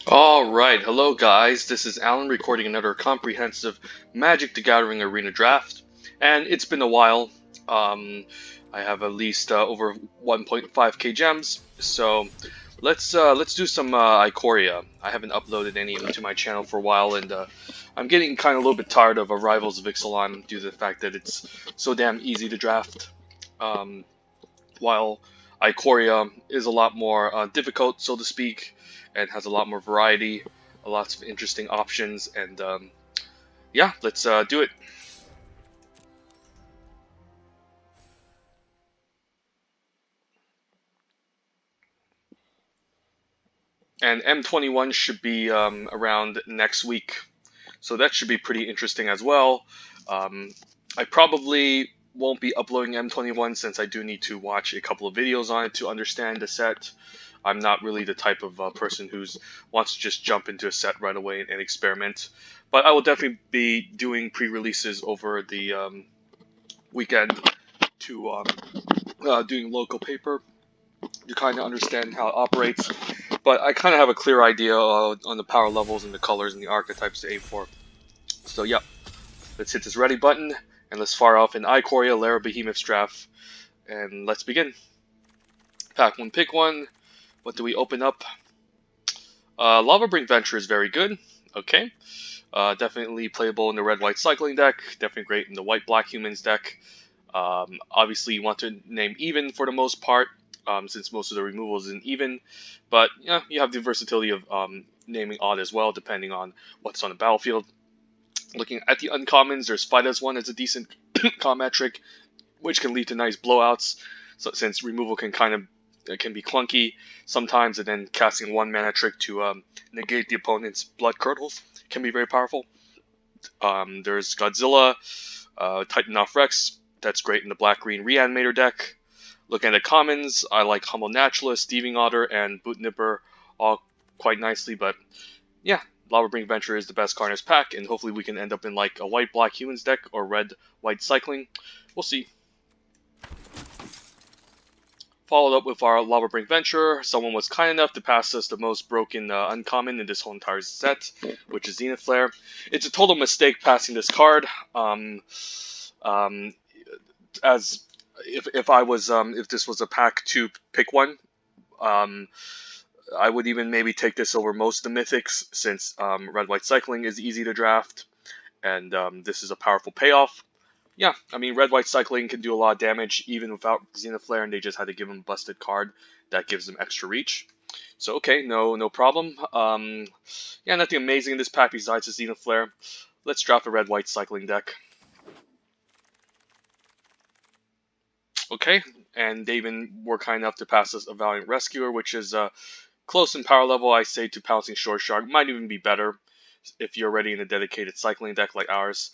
Alright, hello guys, this is Alan recording another comprehensive Magic the Gathering Arena draft, and it's been a while. Um, I have at least over 1.5k gems, so let's do some Ikoria. I haven't uploaded any to my channel for a while, and I'm getting kind of a little bit tired of Rivals of Ixalan due to the fact that it's so damn easy to draft. Um, while Ikoria is a lot more difficult, so to speak, and has a lot more variety, lots of interesting options, and yeah, let's do it. And M21 should be around next week, so that should be pretty interesting as well. Um, I probably won't be uploading M21 since I do need to watch a couple of videos on it to understand the set. I'm not really the type of person who wants to just jump into a set right away and experiment. But I will definitely be doing pre-releases over the weekend to doing local paper to kind of understand how it operates. But I kind of have a clear idea on the power levels and the colors and the archetypes to aim for. So yeah, let's hit this ready button and let's fire off an Ikoria Lara Behemoth draft and let's begin. Pack one, pick one. What do we open up? Lava Brink Venture is very good. Okay. Definitely playable in the red-white cycling deck. Definitely great in the white-black humans deck. Obviously, you want to name even for the most part, since most of the removals isn't even. But yeah, you have the versatility of naming odd as well, depending on what's on the battlefield. Looking at the uncommons, there's Fight as One as a decent combat trick, which can lead to nice blowouts. So since removal can kind of it can be clunky sometimes, and then casting one mana trick to negate the opponent's blood curdles can be very powerful. There's Godzilla, Titanoff Rex. That's great in the black-green Reanimator deck. Looking at the commons, I like Humble Naturalist, Thieving Otter, and Boot Nipper all quite nicely, but yeah, Lava Brink Venture is the best card in this pack, and hopefully we can end up in like a white-black humans deck or red-white cycling. We'll see. Followed up with our Lava Brink Venture, someone was kind enough to pass us the most broken uncommon in this whole entire set, which is Zenith Flare. It's a total mistake passing this card. Um, as if I was if this was a pack to pick one, um, I would even maybe take this over most of the mythics since red white cycling is easy to draft, and this is a powerful payoff. Yeah, I mean, red white cycling can do a lot of damage even without Zenith Flare, and they just had to give him a busted card that gives them extra reach. So okay, no problem. Yeah, nothing amazing in this pack besides the Zenith Flare. Let's draft a red white cycling deck. Okay, and they even were kind enough to pass us a Valiant Rescuer, which is close in power level, I say, to Pouncing Short Shark. Might even be better if you're already in a dedicated cycling deck like ours.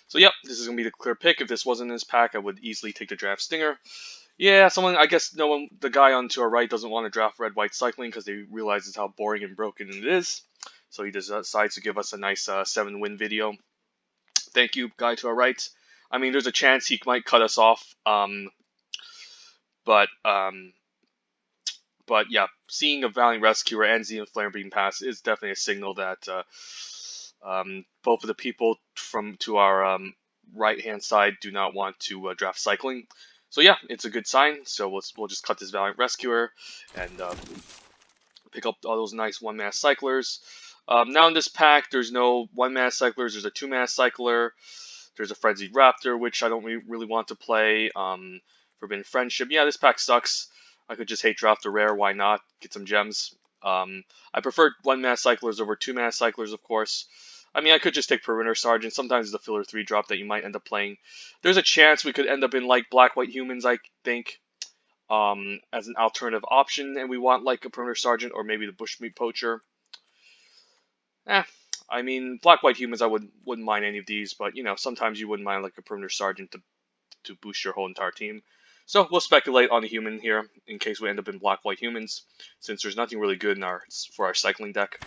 So yep, this is going to be the clear pick. If this wasn't in this pack, I would easily take the draft Stinger. Yeah, I guess no one, the guy on to our right doesn't want to draft red-white cycling because he realizes how boring and broken it is. So he decides to give us a nice 7-win video. Thank you, guy to our right. I mean, there's a chance he might cut us off. But um, but yeah, seeing a Valiant Rescuer and Zenith Flare being passed is definitely a signal that both of the people from to our right hand side do not want to draft cycling. So yeah, it's a good sign. So we'll just cut this Valiant Rescuer and pick up all those nice 1-mana cyclers. Now in this pack, there's no 1-mana cyclers. There's a 2-mana cycler. There's a Frenzied Raptor, which I don't really want to play. Forbidden Friendship. Yeah, this pack sucks. I could just hate draft a rare. Why not? Get some gems. I prefer 1-mana cyclers over 2-mana cyclers, of course. I mean, I could just take Perimeter Sergeant. Sometimes it's a filler 3 drop that you might end up playing. There's a chance we could end up in like Black-White Humans, I think, as an alternative option, and we want like a Perimeter Sergeant or maybe the Bushmeat Poacher. Eh, I mean, Black-White Humans, I wouldn't mind any of these, but you know, sometimes you wouldn't mind like a Perimeter Sergeant to boost your whole entire team. So we'll speculate on the human here in case we end up in black-white humans, since there's nothing really good in for our cycling deck.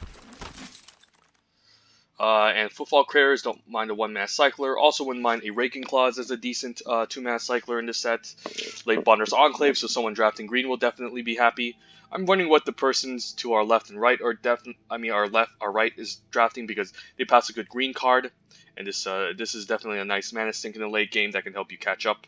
And Footfall Critters, don't mind a 1-mana cycler. Also wouldn't mind a Raking Claws as a decent 2-mana cycler in this set. Late Bonder's Enclave, so someone drafting green will definitely be happy. I'm wondering what the persons to our left and right are our right is drafting, because they pass a good green card, and this is definitely a nice mana sink in the late game that can help you catch up.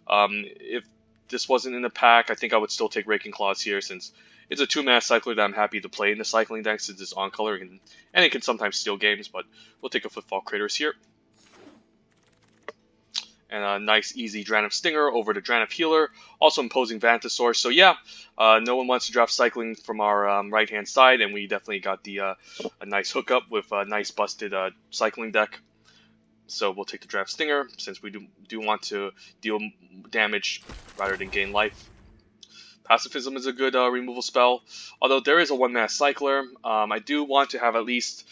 If this wasn't in the pack, I think I would still take Raking Claws here, since it's a 2-mana cycler that I'm happy to play in the cycling deck, since it's on color and it can sometimes steal games. But we'll take a Footfall Critters here. And a nice easy Drannith Stinger over to Drannith Healer, also imposing Vantasaur. So yeah, no one wants to draft cycling from our right hand side, and we definitely got the a nice hookup with a nice busted cycling deck. So we'll take the Drannith Stinger, since we do want to deal damage rather than gain life. Pacifism is a good removal spell, although there is a 1-mana cycler. I do want to have at least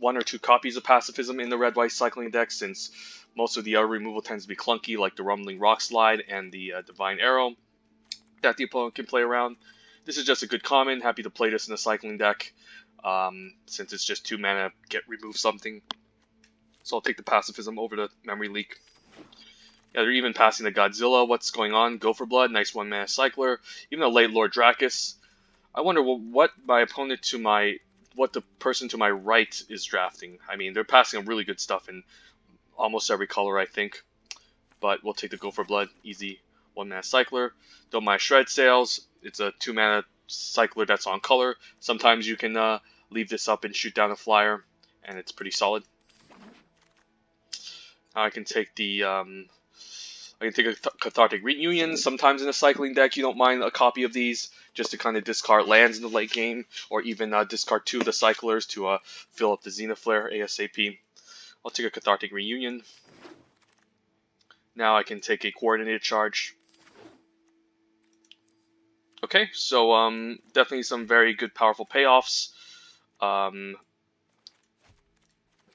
1 or 2 copies of Pacifism in the red-white cycling deck, since most of the other removal tends to be clunky, like the Rumbling Rock Slide and the Divine Arrow that the opponent can play around. This is just a good common. Happy to play this in the cycling deck, since it's just 2 mana, get remove something. So I'll take the Pacifism over the Memory Leak. Yeah, they're even passing the Godzilla. What's going on? Go for Blood, nice 1-mana cycler. Even a late Lord Dracus. I wonder what the person to my right is drafting. I mean, they're passing really good stuff in almost every color, I think. But we'll take the Go for Blood, easy 1-mana cycler. Don't mind Shred Sails. It's a 2-mana cycler that's on color. Sometimes you can leave this up and shoot down a flyer, and it's pretty solid. I can take the a Cathartic Reunion. Sometimes in a cycling deck, you don't mind a copy of these, just to kind of discard lands in the late game, or even discard 2 of the cyclers to fill up the Zenith Flare ASAP. I'll take a Cathartic Reunion. Now I can take a Coordinated Charge. Okay, so definitely some very good, powerful payoffs.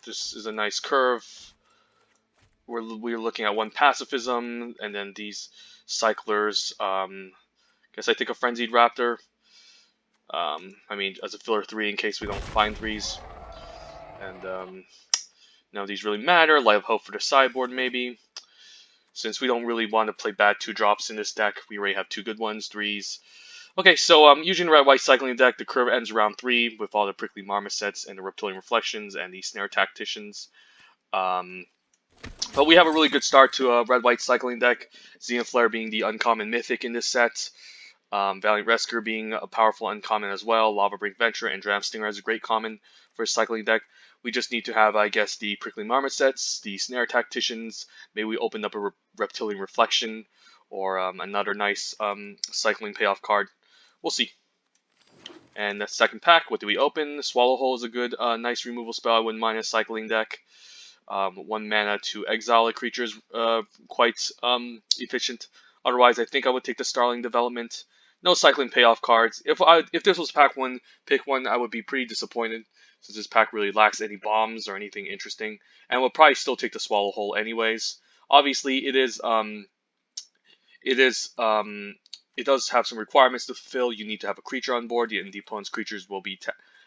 This is a nice curve. We're looking at 1 Pacifism, and then these cyclers. Guess I take a Frenzied Raptor. I mean, as a filler 3 in case we don't find 3s. And none of these really matter. Light of Hope for the sideboard, maybe. Since we don't really want to play bad 2-drops in this deck, we already have 2 good ones, 3s. Okay, so using the red-white cycling deck, the curve ends around 3 with all the Prickly Marmosets and the Reptilian Reflections and the Snare Tacticians. But we have a really good start to a red-white cycling deck. Zenith Flare being the uncommon mythic in this set. Valiant Rescuer being a powerful uncommon as well. Lava Brink Venture and Drannith Stinger as a great common for a cycling deck. We just need to have, I guess, the Prickly Marmosets, the Snare Tacticians. Maybe we open up a Reptilian Reflection or another nice cycling payoff card. We'll see. And the second pack, what do we open? Swallowhole is a good, nice removal spell. I wouldn't mind a cycling deck. 1 mana to exile a creature is quite efficient. Otherwise, I think I would take the Starling Development. No cycling payoff cards. If this was pack 1, pick 1, I would be pretty disappointed, since this pack really lacks any bombs or anything interesting. And we'll probably still take the Swallowhole anyways. Obviously, it does have some requirements to fulfill. You need to have a creature on board, and the opponent's creatures will be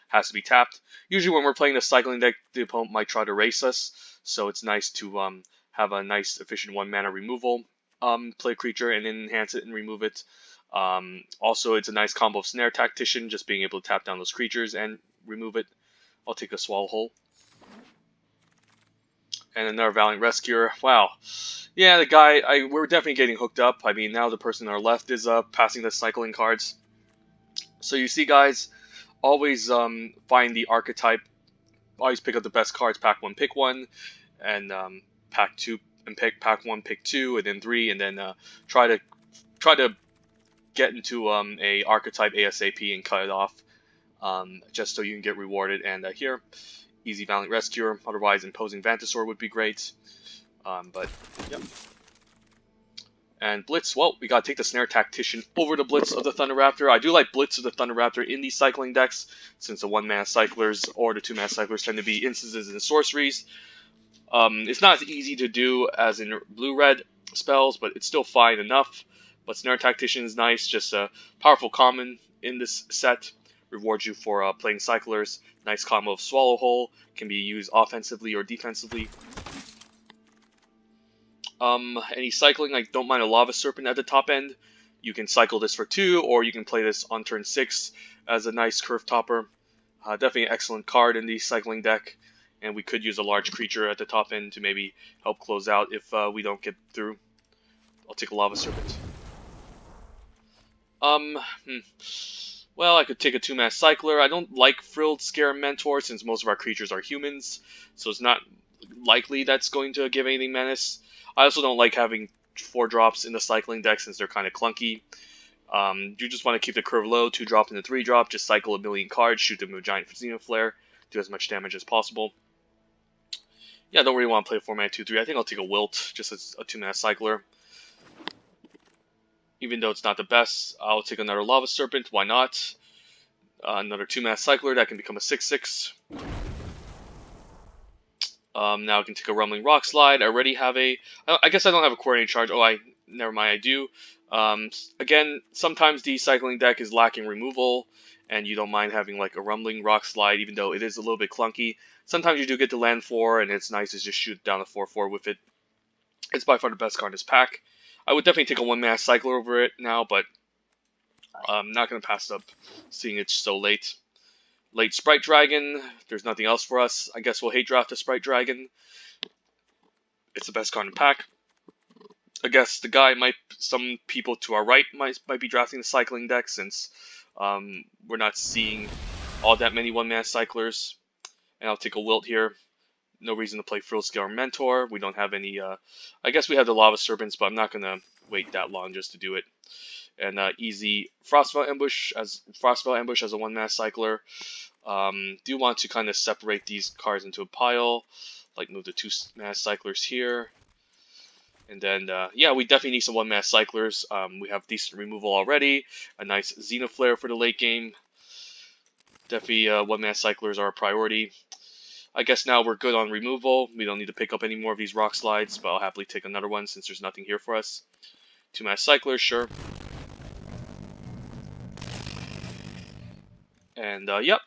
has to be tapped. Usually when we're playing the cycling deck, the opponent might try to race us, so it's nice to have a nice efficient 1 mana removal. Play a creature and then enhance it and remove it. Also, it's a nice combo of Snare Tactician, just being able to tap down those creatures and remove it. I'll take a Swallowhole. And another Valiant Rescuer. Wow. Yeah, the guy, we're definitely getting hooked up. I mean, now the person on our left is passing the cycling cards. So you see, guys, always find the archetype. Always pick up the best cards. Pack 1, pick 1. And pack 2, and pack 1, pick 2, and then 3. And then try to get into a archetype ASAP and cut it off. Just so you can get rewarded. And here, easy Valiant Rescuer. Otherwise, imposing Vantasaur would be great. But yep. And Blitz, well, we gotta take the Snare Tactician over the Blitz of the Thunder Raptor. I do like Blitz of the Thunder Raptor in these cycling decks, since the 1-mana cyclers or the 2-mana cyclers tend to be instances and sorceries. It's not as easy to do as in blue-red spells, but it's still fine enough. But Snare Tactician is nice, just a powerful common in this set. rewards you for playing cyclers. Nice combo of Swallow Hole, can be used offensively or defensively. Any cycling, I don't mind a Lava Serpent at the top end. You can cycle this for 2, or you can play this on turn 6 as a nice curve topper. Definitely an excellent card in the cycling deck, and we could use a large creature at the top end to maybe help close out if we don't get through. I'll take a Lava Serpent. Well, I could take a 2-mana Cycler. I don't like Frilled Scare Mentor since most of our creatures are humans, so it's not likely that's going to give anything menace. I also don't like having 4 drops in the cycling deck since they're kind of clunky. You just want to keep the curve low, 2 drop and a 3 drop, just cycle a million cards, shoot them with a giant Zenith Flare, do as much damage as possible. Yeah, I don't really want to play a 4-mana 2/3. I think I'll take a Wilt, just as a 2-mana Cycler. Even though it's not the best, I'll take another Lava Serpent, why not? Another 2-mana Cycler that can become a 6/6. Now I can take a Rumbling Rock Slide. I already have a... I guess I don't have a Coordinated Charge. Oh, never mind, I do. Again, sometimes the cycling deck is lacking removal, and you don't mind having like a Rumbling Rock Slide, even though it is a little bit clunky. Sometimes you do get to land 4, and it's nice to just shoot down a 4/4 with it. It's by far the best card in this pack. I would definitely take a 1-mana Cycler over it now, but I'm not going to pass up seeing it so late. Late Sprite Dragon, there's nothing else for us. I guess we'll hate draft a Sprite Dragon. It's the best card in the pack. I guess the guy some people to our right might be drafting the cycling deck since we're not seeing all that many 1-mana cyclers. And I'll take a Wilt here. No reason to play Frill Scale or Mentor. We don't have any, I guess we have the Lava Serpents, but I'm not going to wait that long just to do it. And easy Frostveil Ambush as a 1-mana cycler. Do want to kind of separate these cards into a pile, like move the 2-mana cyclers here. And then, yeah, we definitely need some 1-mana cyclers. We have decent removal already. A nice Zenith Flare for the late game. Definitely 1-mana cyclers are a priority. I guess now we're good on removal. We don't need to pick up any more of these rock slides, but I'll happily take another one since there's nothing here for us. 2-mana cyclers, sure. And, yep.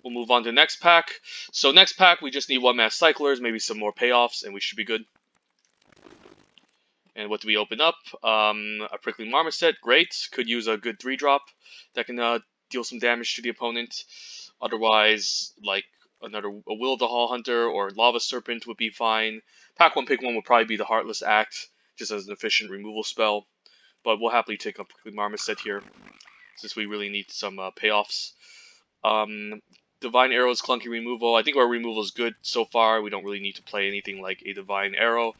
We'll move on to the next pack. So next pack, we just need 1-mana cyclers, maybe some more payoffs, and we should be good. And what do we open up? A Prickly Marmoset, great. Could use a good 3-drop that can deal some damage to the opponent. Otherwise, like a Will of the Hall Hunter or Lava Serpent would be fine. Pack 1, pick 1 would probably be the Heartless Act, just as an efficient removal spell. But we'll happily take a Prickly Marmoset here, since we really need some payoffs. Divine Arrow is clunky removal. I think our removal is good so far. We don't really need to play anything like a Divine Arrow.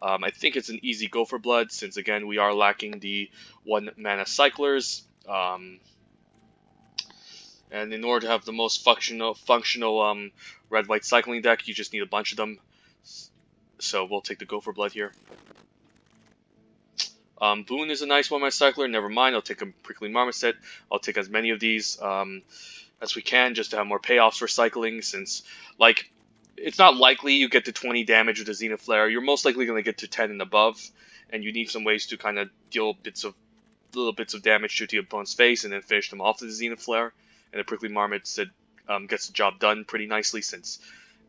I think it's an easy go for blood, since again we are lacking the 1-mana cyclers. And in order to have the most functional red-white cycling deck, you just need a bunch of them. So we'll take the go for blood here. Boone is a nice 1-mana cycler. Never mind, I'll take a Prickly Marmoset. I'll take as many of these as we can, just to have more payoffs for cycling, since, like, it's not likely you get to 20 damage with the Zenith Flare. You're most likely going to get to 10 and above, and you need some ways to kind of deal little bits of damage to the opponent's face and then finish them off with the Zenith Flare. And the Prickly Marmoset gets the job done pretty nicely, since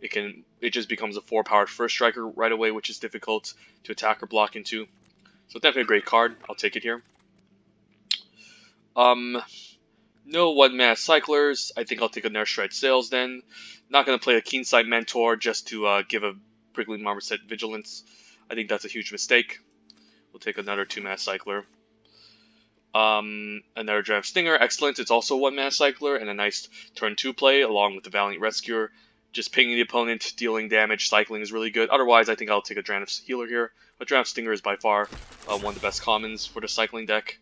it just becomes a 4-powered first striker right away, which is difficult to attack or block into. So definitely a great card. I'll take it here. No 1-mana cyclers. I think I'll take a Nurse Shred Sails then. Not going to play a Keensight Mentor just to give a Prickly Marmoset Vigilance. I think that's a huge mistake. We'll take another 2-mana cycler. Another Draft Stinger, excellent. It's also a 1-mana cycler and a nice turn 2 play along with the Valiant Rescuer. Just pinging the opponent, dealing damage, cycling is really good. Otherwise, I think I'll take a Draft Healer here. But Draft Stinger is by far one of the best commons for the cycling deck.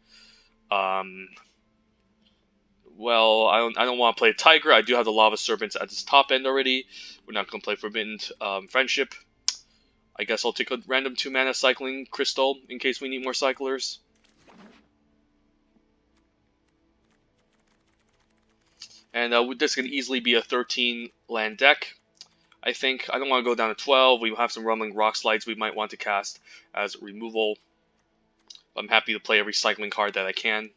Well, I don't want to play a Tiger. I do have the Lava Serpents at this top end already. We're not going to play Forbidden Friendship. I guess I'll take a random 2-mana cycling crystal in case we need more cyclers. And this can easily be a 13-land deck, I think. I don't want to go down to 12. We have some Rumbling Rock Slides we might want to cast as removal. I'm happy to play every cycling card that I can.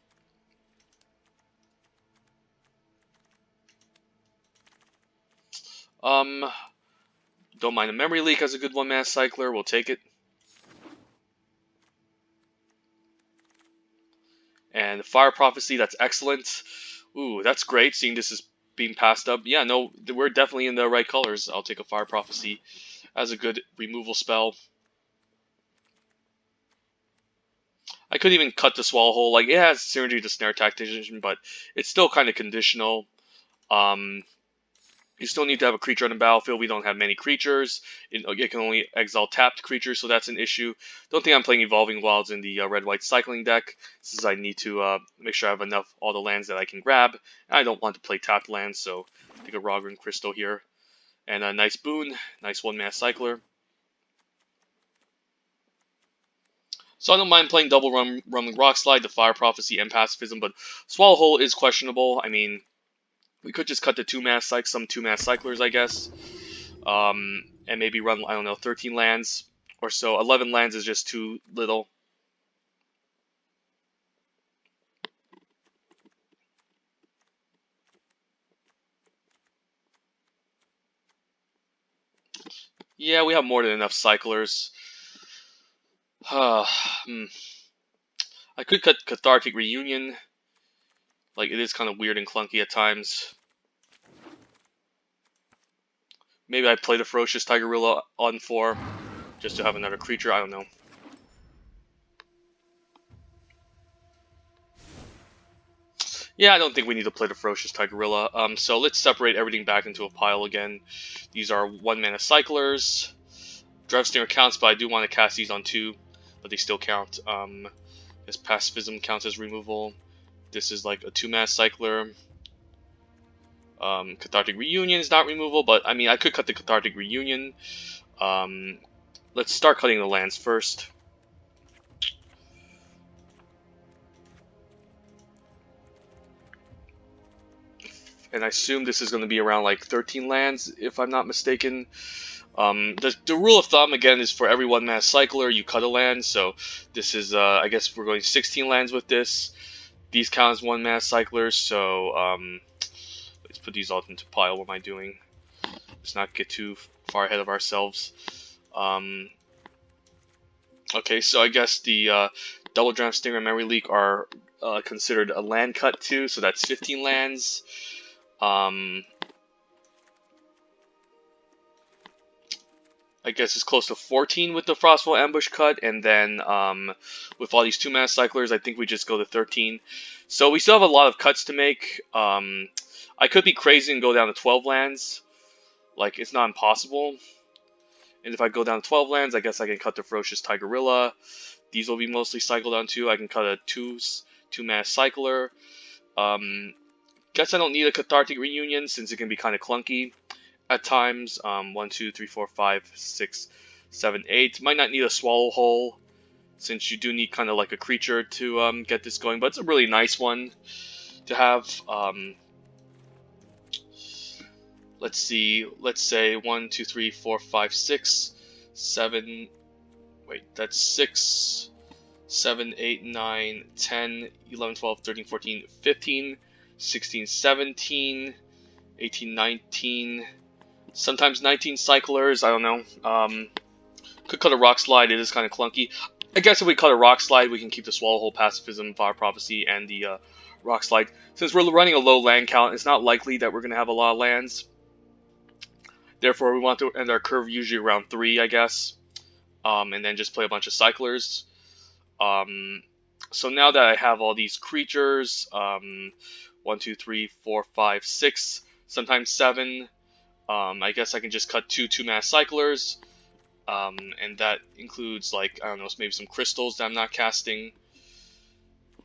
Um, don't mind a memory leak as a good one-mana cycler. We'll take it. And Fire Prophecy, that's excellent. Ooh, that's great, seeing this is being passed up. Yeah, no, we're definitely in the right colors. I'll take a Fire Prophecy as a good removal spell. I could even cut the Swallow Hole. Like, it has synergy to Snare Tactician, but it's still kind of conditional. You still need to have a creature on the battlefield. We don't have many creatures. It can only exile tapped creatures, so that's an issue. Don't think I'm playing Evolving Wilds in the red-white cycling deck, since I need to make sure I have enough all the lands that I can grab. And I don't want to play tapped lands, so take a Rogran Crystal here. And a nice boon, nice one-mana cycler. So I don't mind playing double Rumbling Rockslide, the Fire Prophecy, and Pacifism, but Swallow Hole is questionable. I mean, we could just cut the some 2-mana cyclers, I guess. And maybe run, I don't know, 13 lands or so. 11 lands is just too little. Yeah, we have more than enough cyclers. I could cut Cathartic Reunion. Like, it is kind of weird and clunky at times. Maybe I play the Ferocious Tigerilla on 4 just to have another creature. I don't know. Yeah, I don't think we need to play the Ferocious Tigerilla. So let's separate everything back into a pile again. These are 1-mana cyclers. Drevestinger counts, but I do want to cast these on 2, but they still count. This Pacifism counts as removal. This is like a 2-mana cycler. Cathartic Reunion is not removal, but I mean, I could cut the Cathartic Reunion. Let's start cutting the lands first. And I assume this is going to be around like 13 lands, if I'm not mistaken. The rule of thumb, again, is for every 1-mana cycler, you cut a land. So this is, I guess we're going 16 lands with this. These count as 1-mana cyclers, so let's put these all into pile. What am I doing? Let's not get too far ahead of ourselves. Okay, so I guess the Double Drevestinger and Memory Leak are considered a land cut too, so that's 15 lands. I guess it's close to 14 with the Frostwell Ambush cut, and then with all these 2-mana cyclers, I think we just go to 13. So we still have a lot of cuts to make. I could be crazy and go down to 12 lands. Like, it's not impossible. And if I go down to 12 lands, I guess I can cut the Ferocious Tigerilla. These will be mostly cycled on 2. I can cut a 2-mana cycler. Guess I don't need a Cathartic Reunion since it can be kind of clunky at times. 1, 2, 3, 4, 5, 6, 7, 8. Might not need a Swallow Hole since you do need kind of like a creature to get this going, but it's a really nice one to have. Let's see, let's say 1, 2, 3, 4, 5, 6, 7, wait, that's 6, 7, 8, 9, 10, 11, 12, 13, 14, 15, 16, 17, 18, 19, sometimes 19 cyclers, I don't know. Could cut a Rock Slide, it is kind of clunky. I guess if we cut a Rock Slide, we can keep the Swallow Hole, Pacifism, Fire Prophecy, and the Rock Slide. Since we're running a low land count, it's not likely that we're going to have a lot of lands. Therefore, we want to end our curve usually around 3, I guess. And then just play a bunch of cyclers. So now that I have all these creatures, 1, 2, 3, 4, 5, 6, sometimes 7, I guess I can just cut 2-mana cyclers. And that includes, like, I don't know, maybe some crystals that I'm not casting.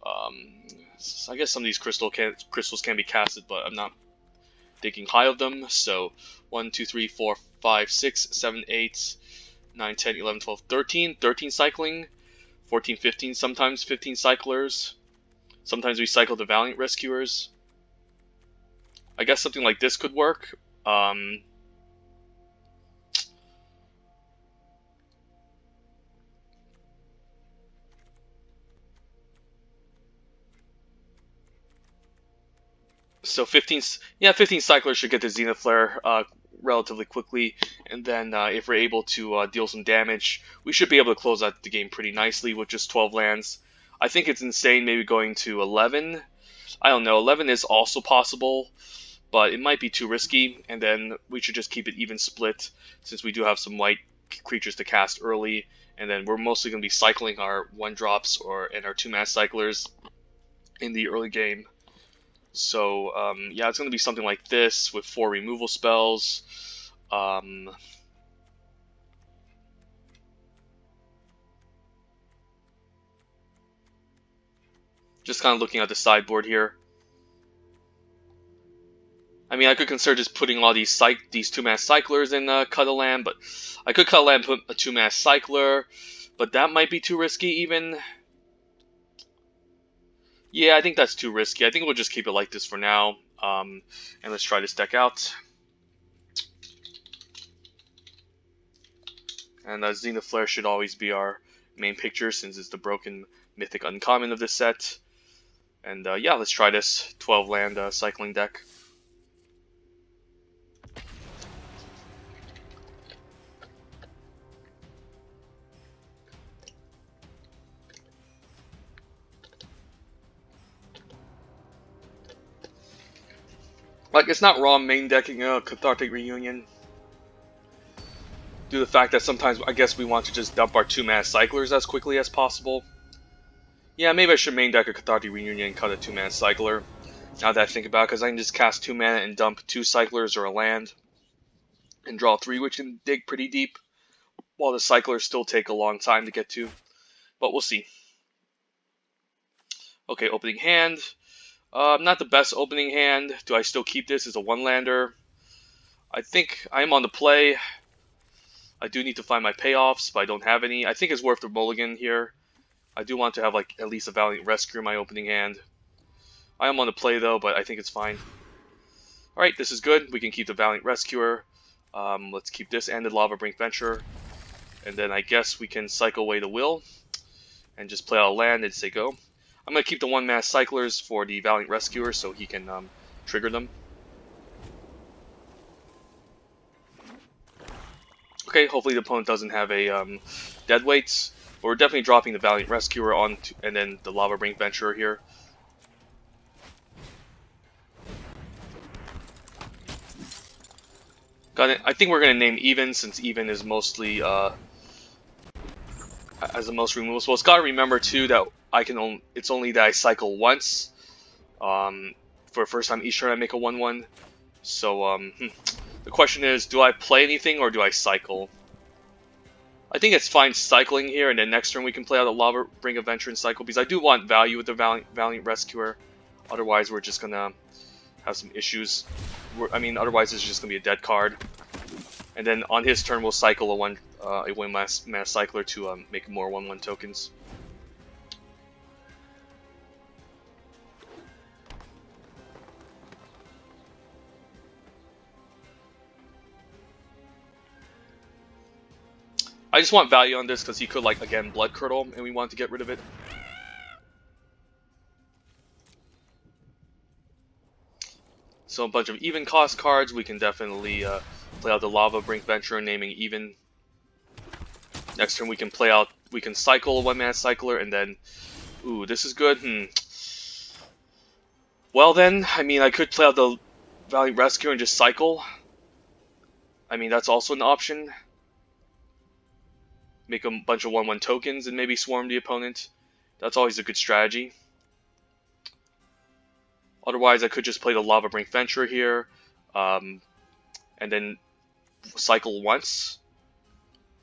I guess some of these crystals can be casted, but I'm not thinking high of them. So 1, 2, 3, 4, 5, 6, 7, 8, 9, 10, 11, 12, 13. 13 cycling. 14, 15, sometimes 15 cyclers. Sometimes we cycle the Valiant Rescuers. I guess something like this could work. So 15 cyclers should get the Zenith Flare relatively quickly, and then if we're able to deal some damage, we should be able to close out the game pretty nicely with just 12 lands. I think it's insane maybe going to 11. I don't know, 11 is also possible, but it might be too risky, and then we should just keep it even split since we do have some white creatures to cast early, and then we're mostly going to be cycling our 1-drops and our 2-mana cyclers in the early game. So yeah, it's going to be something like this with 4 removal spells. Just kind of looking at the sideboard here. I mean, I could consider just putting all these 2-mana cyclers in cut a land, but I could cut a land and put a 2-mana cycler, but that might be too risky even. Yeah, I think that's too risky. I think we'll just keep it like this for now, and let's try this deck out. And Zenith Flare should always be our main picture since it's the broken mythic uncommon of this set. And yeah, let's try this 12 land cycling deck. Like, it's not wrong main decking a Cathartic Reunion. Due to the fact that sometimes I guess we want to just dump our 2-mana cyclers as quickly as possible. Yeah, maybe I should main deck a Cathartic Reunion and cut a 2-mana cycler. Now that I think about it, because I can just cast 2 mana and dump 2 cyclers or a land. And draw 3, which can dig pretty deep. While the cyclers still take a long time to get to. But we'll see. Okay, opening hand. Not the best opening hand. Do I still keep this as a 1-lander? I think I'm on the play. I do need to find my payoffs, but I don't have any. I think it's worth the mulligan here. I do want to have like at least a Valiant Rescue in my opening hand. I am on the play though, but I think it's fine. Alright, this is good. We can keep the Valiant Rescuer. Let's keep this and the Lava Brink Venture. And then I guess we can cycle away the Will. And just play out a land and say go. I'm going to keep the 1-mana cyclers for the Valiant Rescuer so he can trigger them. Okay, hopefully the opponent doesn't have a dead weights. But we're definitely dropping the Valiant Rescuer on and then the Lava Brink Venturer here. Got it. I think we're going to name Even since Even is mostly has the most removal spells. Got to remember too that it's only that I cycle once. For the first time each turn I make a 1/1. So the question is, do I play anything or do I cycle? I think it's fine cycling here, and then next turn we can play out a Lava Brink Adventure and cycle, because I do want value with the Valiant Rescuer. Otherwise, we're just gonna have some issues. Otherwise it's just gonna be a dead card. And then on his turn, we'll cycle a 1-mana cycler to make more 1/1 tokens. I just want value on this because he could, like, again, Blood Curdle, and we want to get rid of it. So a bunch of even cost cards. We can definitely play out the Lava Brink Venture, naming Even. Next turn we can cycle a 1-mana cycler, and then, ooh, this is good. Well then, I could play out the Valiant Rescue and just cycle. That's also an option. Make a bunch of 1/1 tokens and maybe swarm the opponent. That's always a good strategy. Otherwise, I could just play the Lava Brink Venture here, and then cycle once,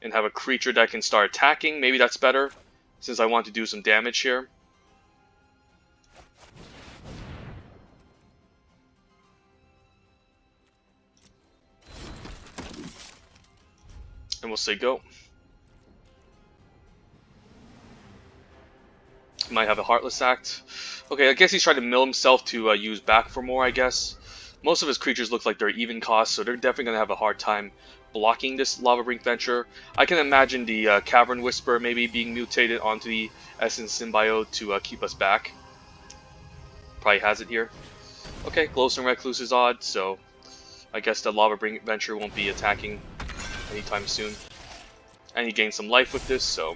and have a creature that can start attacking. Maybe that's better, since I want to do some damage here. And we'll say go. Might have a Heartless Act. Okay, I guess he's trying to mill himself to use back for more, I guess. Most of his creatures look like they're even cost, so they're definitely going to have a hard time blocking this Lava Brink Venture. I can imagine the Cavern Whisper maybe being mutated onto the Essence Symbiote to keep us back. Probably has it here. Okay, Glowstone Recluse is odd, so I guess the Lava Venture won't be attacking anytime soon. And he gained some life with this, so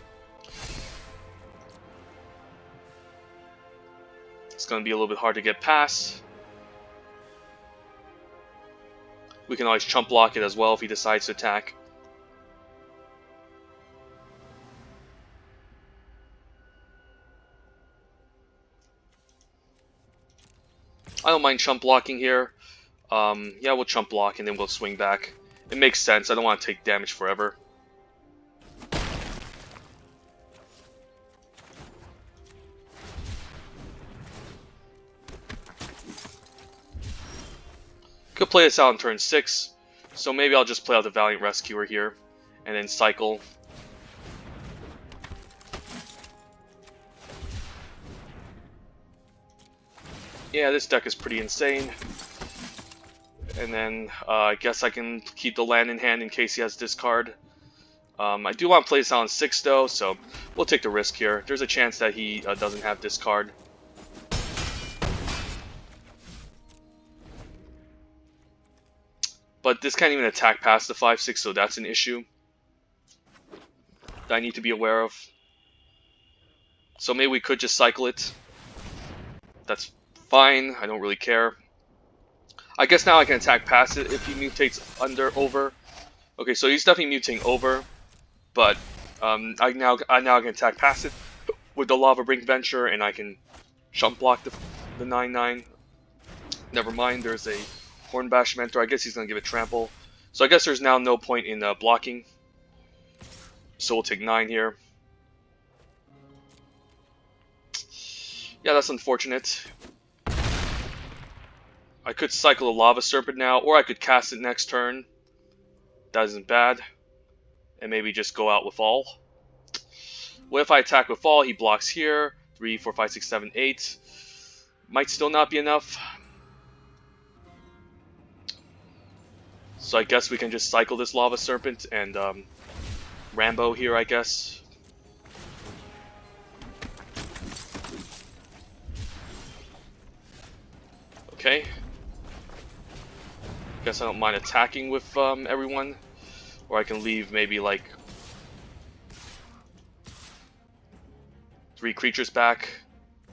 it's going to be a little bit hard to get past. We can always chump block it as well if he decides to attack. I don't mind chump blocking here. Yeah, we'll chump block and then we'll swing back. It makes sense. I don't want to take damage forever. Could play this out on turn 6, so maybe I'll just play out the Valiant Rescuer here, and then cycle. Yeah, this deck is pretty insane. And then I guess I can keep the land in hand in case he has discard. I do want to play this out on 6 though, so we'll take the risk here. There's a chance that he doesn't have discard. But this can't even attack past the 5/6, so that's an issue that I need to be aware of. So maybe we could just cycle it. That's fine, I don't really care. I guess now I can attack past it if he mutates over. Okay, so he's definitely mutating over, but I now can attack past it with the Lava Venture, and I can jump block the 9/9. Never mind, there's a Hornbash Mentor. I guess he's going to give it trample. So I guess there's now no point in blocking. So we'll take 9 here. Yeah, that's unfortunate. I could cycle a Lava Serpent now, or I could cast it next turn. That isn't bad. And maybe just go out with all. What if I attack with all? He blocks here. 3, 4, 5, 6, 7, 8. Might still not be enough. So I guess we can just cycle this Lava Serpent and Rambo here, I guess. Okay. Guess I don't mind attacking with everyone. Or I can leave maybe like 3 creatures back.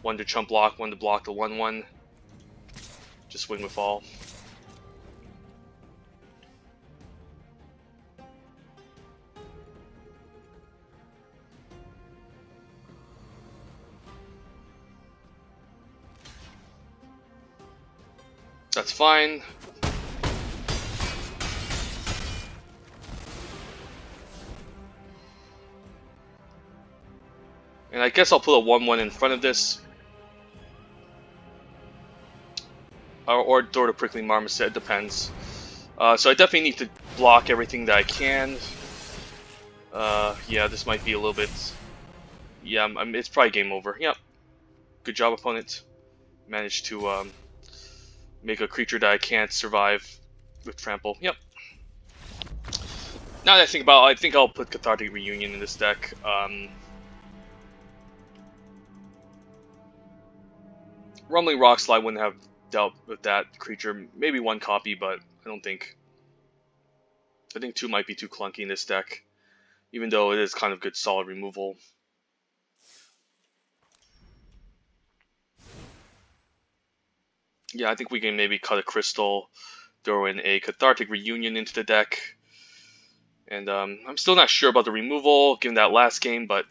1 to chump block, 1 to block the 1/1. Just swing with all. That's fine. And I guess I'll put a 1/1 in front of this. Or throw the Prickly Marmoset, it depends. So I definitely need to block everything that I can. Yeah, this might be a little bit... Yeah, it's probably game over. Yep. Good job, opponent. Managed to make a creature that I can't survive with trample. Yep. Now that I think about it, I think I'll put Cathartic Reunion in this deck. Rumbling Rockslide wouldn't have dealt with that creature. Maybe 1 copy, but I don't think... I think 2 might be too clunky in this deck. Even though it is kind of good solid removal. Yeah, I think we can maybe cut a crystal, throw in a Cathartic Reunion into the deck. And I'm still not sure about the removal, given that last game, but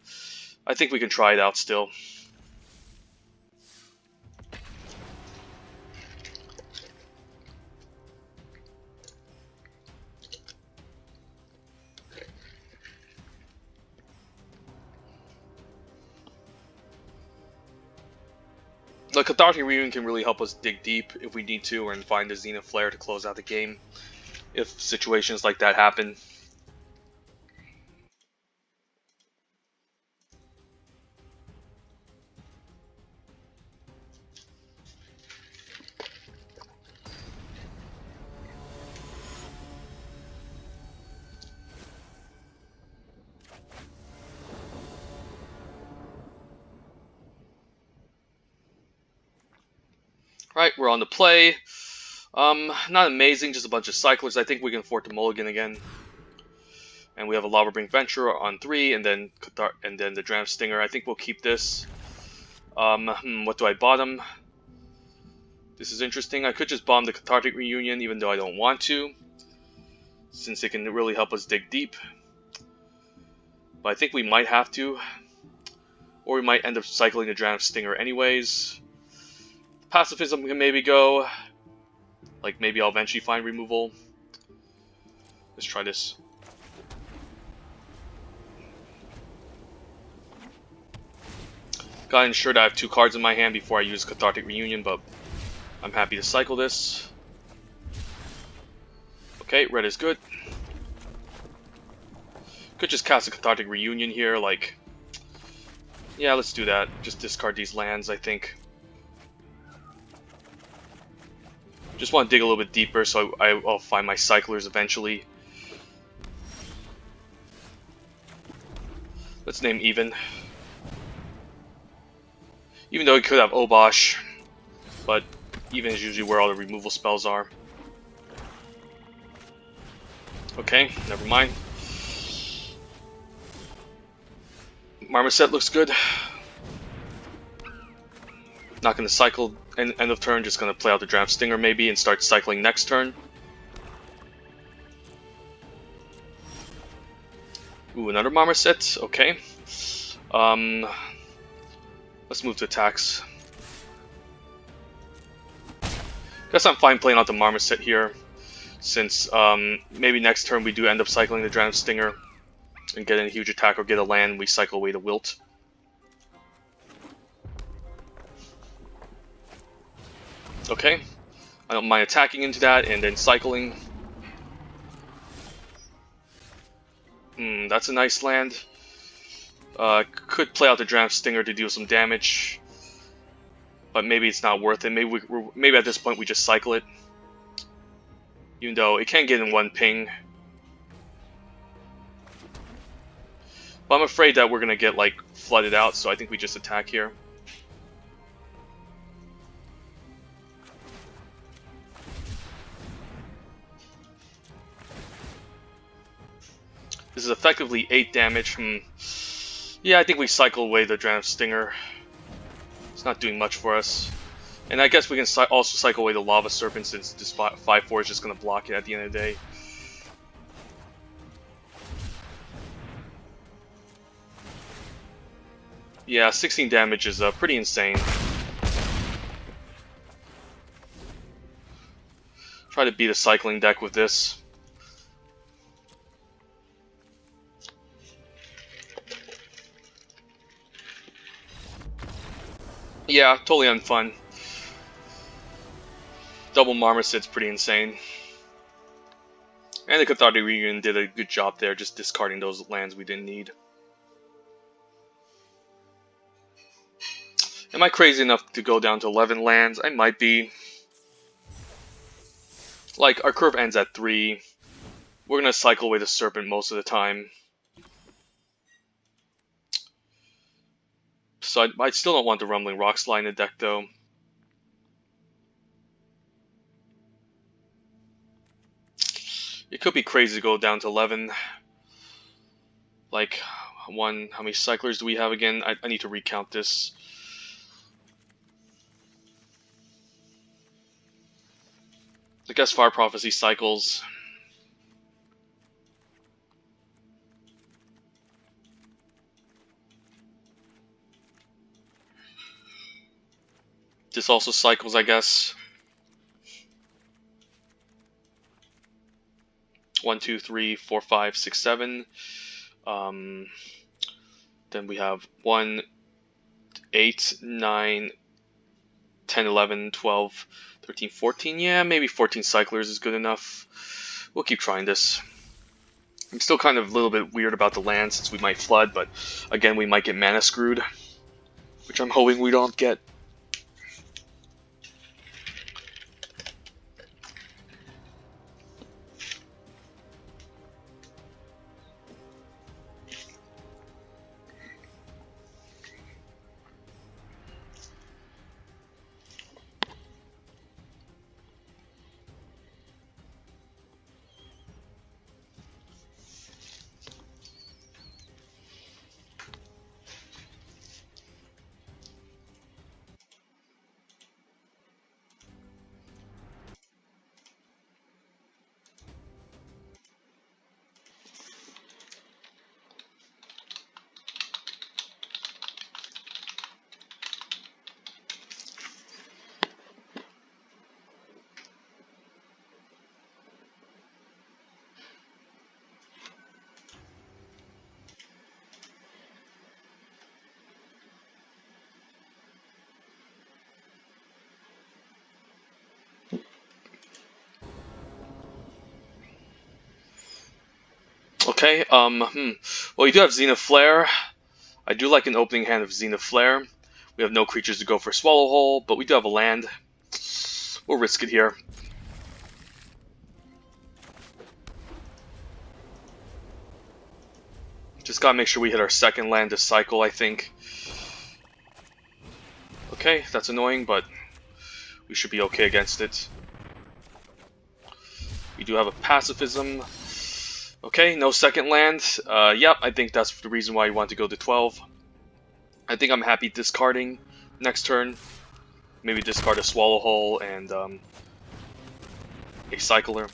I think we can try it out still. The Cathartic Reunion can really help us dig deep if we need to, and find the Zenith Flare to close out the game if situations like that happen. Right, we're on the play. Not amazing, just a bunch of cyclers. I think we can afford to mulligan again. And we have a Lava Brink Venture on 3, and then the Dram Stinger. I think we'll keep this. What do I bottom? This is interesting. I could just bomb the Cathartic Reunion, even though I don't want to, since it can really help us dig deep. But I think we might have to. Or we might end up cycling the Dram Stinger anyways. Pacifism can maybe go. Like, maybe I'll eventually find removal. Let's try this. Gotta ensure that I have 2 cards in my hand before I use Cathartic Reunion, but I'm happy to cycle this. Okay, red is good. Could just cast a Cathartic Reunion here, like... Yeah, let's do that. Just discard these lands, I think. Just want to dig a little bit deeper, so I'll find my cyclers eventually. Let's name Even. Even though he could have Obosh, but Even is usually where all the removal spells are. Okay, never mind. Marmoset looks good. Not going to cycle end of turn, just going to play out the Dram Stinger maybe and start cycling next turn. Ooh, another Marmoset. Okay. Let's move to attacks. Guess I'm fine playing out the Marmoset here, since maybe next turn we do end up cycling the Dram Stinger and get a huge attack or get a land, we cycle away the Wilt. Okay, I don't mind attacking into that and then cycling. That's a nice land. Could play out the Dram Stinger to deal some damage, but maybe it's not worth it. Maybe at this point we just cycle it, even though it can get in 1 ping. But I'm afraid that we're gonna get like flooded out, so I think we just attack here. This is effectively 8 damage. Yeah, I think we cycle away the Dram Stinger. It's not doing much for us. And I guess we can also cycle away the Lava Serpent, since this 5/4 is just going to block it at the end of the day. Yeah, 16 damage is pretty insane. Try to beat a cycling deck with this. Yeah, totally unfun. Double Marmoset's pretty insane. And the Cathartic Reunion did a good job there, just discarding those lands we didn't need. Am I crazy enough to go down to 11 lands? I might be. Like, our curve ends at 3. We're going to cycle away the Serpent most of the time. So I still don't want the Rumbling Rock Slide in the deck, though. It could be crazy to go down to 11. Like, how many cyclers do we have again? I need to recount this. I guess Fire Prophecy cycles. This also cycles, I guess. 1, 2, 3, 4, 5, 6, 7. Then we have 1, 8, 9, 10, 11, 12, 13, 14. Yeah, maybe 14 cyclers is good enough. We'll keep trying this. I'm still kind of a little bit weird about the land, since we might flood, but again, we might get mana screwed, which I'm hoping we don't get. Okay, well, you do have Zenith Flare. I do like an opening hand of Zenith Flare. We have no creatures to go for Swallow Hole, but we do have a land. We'll risk it here. Just gotta make sure we hit our second land this cycle, I think. Okay, that's annoying, but we should be okay against it. We do have a pacifism. Okay, no second land. Yep, I think that's the reason why you want to go to 12. I think I'm happy discarding next turn. Maybe discard a Swallow Hole and a Cycler.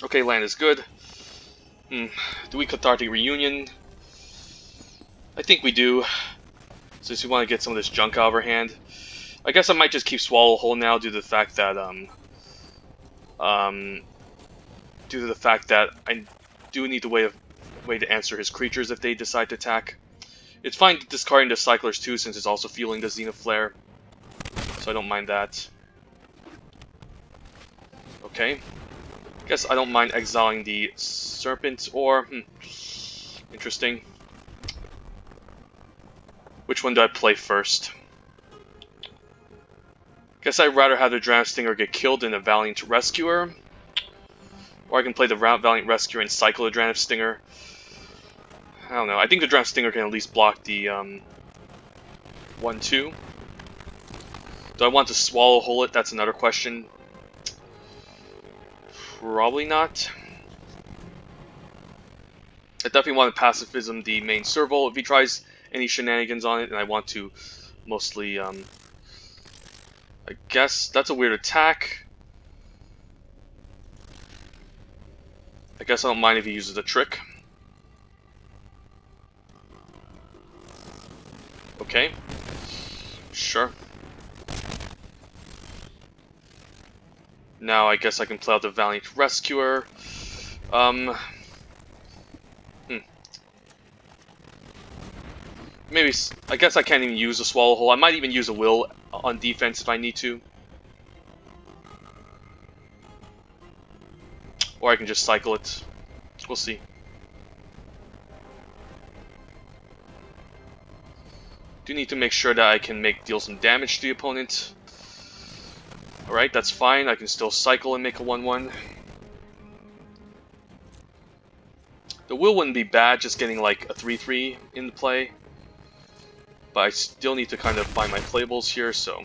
Okay, land is good. Do we Cathartic Reunion? I think we do, since we want to get some of this junk out of our hand. I guess I might just keep Swallow Hole now due to the fact that I do need the way to answer his creatures if they decide to attack. It's fine discarding the Cyclers too, since it's also fueling the Zenith Flare, so I don't mind that. Okay, guess I don't mind exiling the Serpent, or interesting. Which one do I play first? Guess I'd rather have the Valiant Stinger get killed than a Valiant Rescuer. Or I can play the Valiant Rescuer and cycle the Valiant Stinger. I don't know. I think the Valiant Stinger can at least block the 1-2. Do I want to Swallow Hole it? That's another question. Probably not. I definitely want to Pacifism the main Serval if he tries any shenanigans on it, and I want to mostly, I guess that's a weird attack. I guess I don't mind if he uses a trick. Okay. Sure. Now I guess I can play out the Valiant Rescuer. Maybe, I guess I can't even use a Swallow Hole. I might even use a Will on defense if I need to. Or I can just cycle it. We'll see. Do need to make sure that I can deal some damage to the opponent. Alright, that's fine. I can still cycle and make a 1-1. The Will wouldn't be bad, just getting like a 3-3 in play. But I still need to kind of find my playables here, so...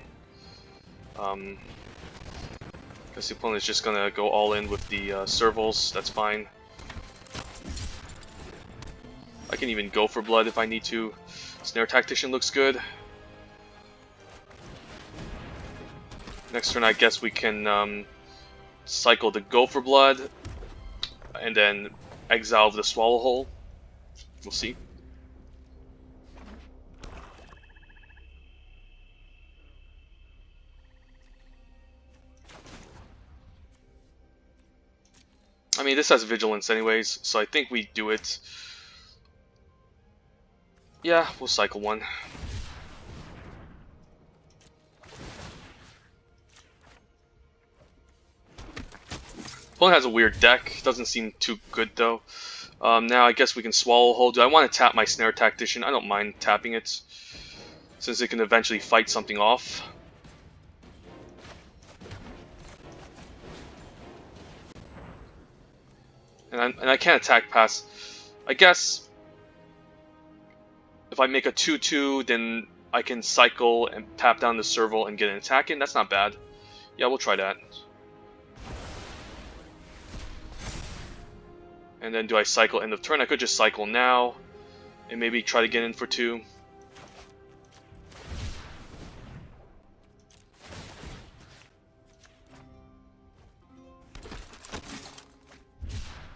guess the opponent's just gonna go all in with the Servals, that's fine. I can even go for blood if I need to. Snare Tactician looks good. Next turn I guess we can cycle the Go for Blood, and then exile the Swallow Hole. We'll see. I mean, this has Vigilance anyways, so I think we do it. Yeah, we'll cycle one. Opponent has a weird deck. Doesn't seem too good though. Now I guess we can Swallow Hole. Do I want to tap my Snare Tactician? I don't mind tapping it, since it can eventually fight something off. And I can't attack past. I guess if I make a 2-2, then I can cycle and tap down the Serval and get an attack in. That's not bad. Yeah, we'll try that. And then do I cycle end of turn? I could just cycle now and maybe try to get in for 2.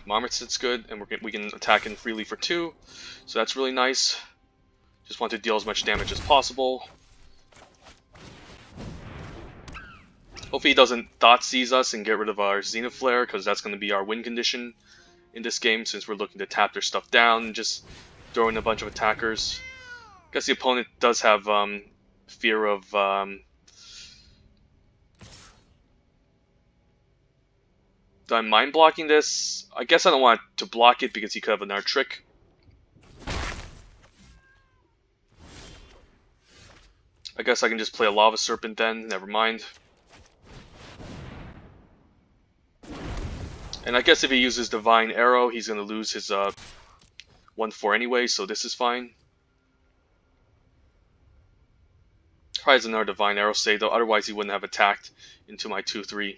Marmot's good, and we can attack in freely for 2, so that's really nice. Just want to deal as much damage as possible. Hopefully he doesn't Thought Seize us and get rid of our Zenith Flare, because that's going to be our win condition in this game, since we're looking to tap their stuff down and just throw in a bunch of attackers. I guess the opponent does have fear of Do I mind blocking this? I guess I don't want to block it because he could have another trick. I guess I can just play a Lava Serpent then, never mind. And I guess if he uses Divine Arrow, he's going to lose his 1-4 anyway, so this is fine. Probably has another Divine Arrow save though, otherwise he wouldn't have attacked into my 2-3.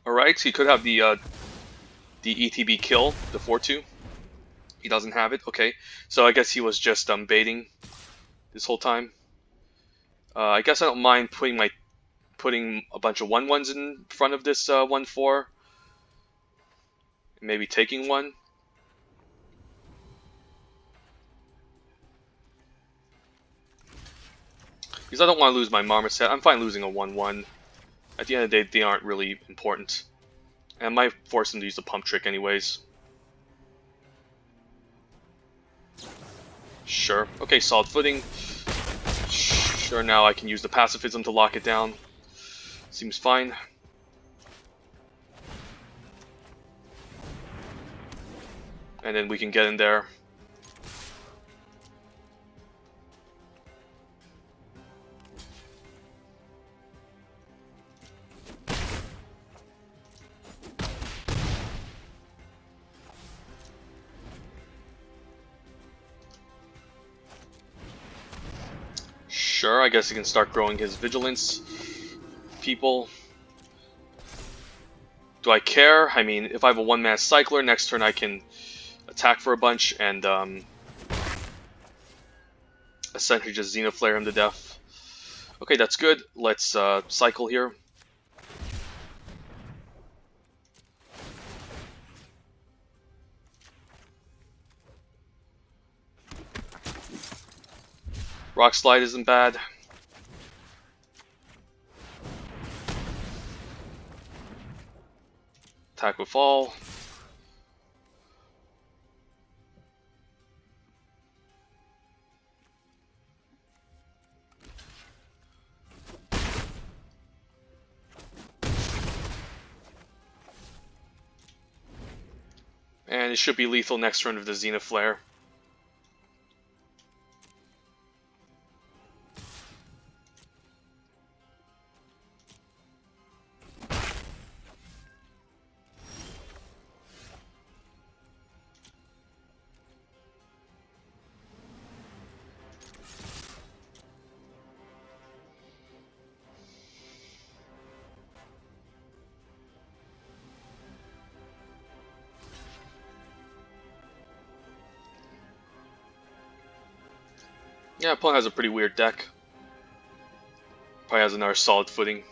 Alright, so he could have the ETB kill, the 4-2. He doesn't have it, okay. So I guess he was just baiting this whole time. I guess I don't mind putting a bunch of 1-1s in front of this 1-4. Maybe taking one. Because I don't want to lose my Marmoset. I'm fine losing a 1-1. At the end of the day, they aren't really important. And I might force them to use the pump trick anyways. Sure. Okay, solid footing. Sure, now I can use the pacifism to lock it down. Seems fine. And then we can get in there. Sure, I guess he can start growing his vigilance. People. Do I care? I mean, if I have a one-man cycler, next turn I can attack for a bunch and essentially just Zenith Flare him to death. Okay, that's good. Let's cycle here. Rock Slide isn't bad. Attack with Fall. And it should be lethal next turn with the Zenith Flare. Yeah, opponent has a pretty weird deck. Probably has another solid footing.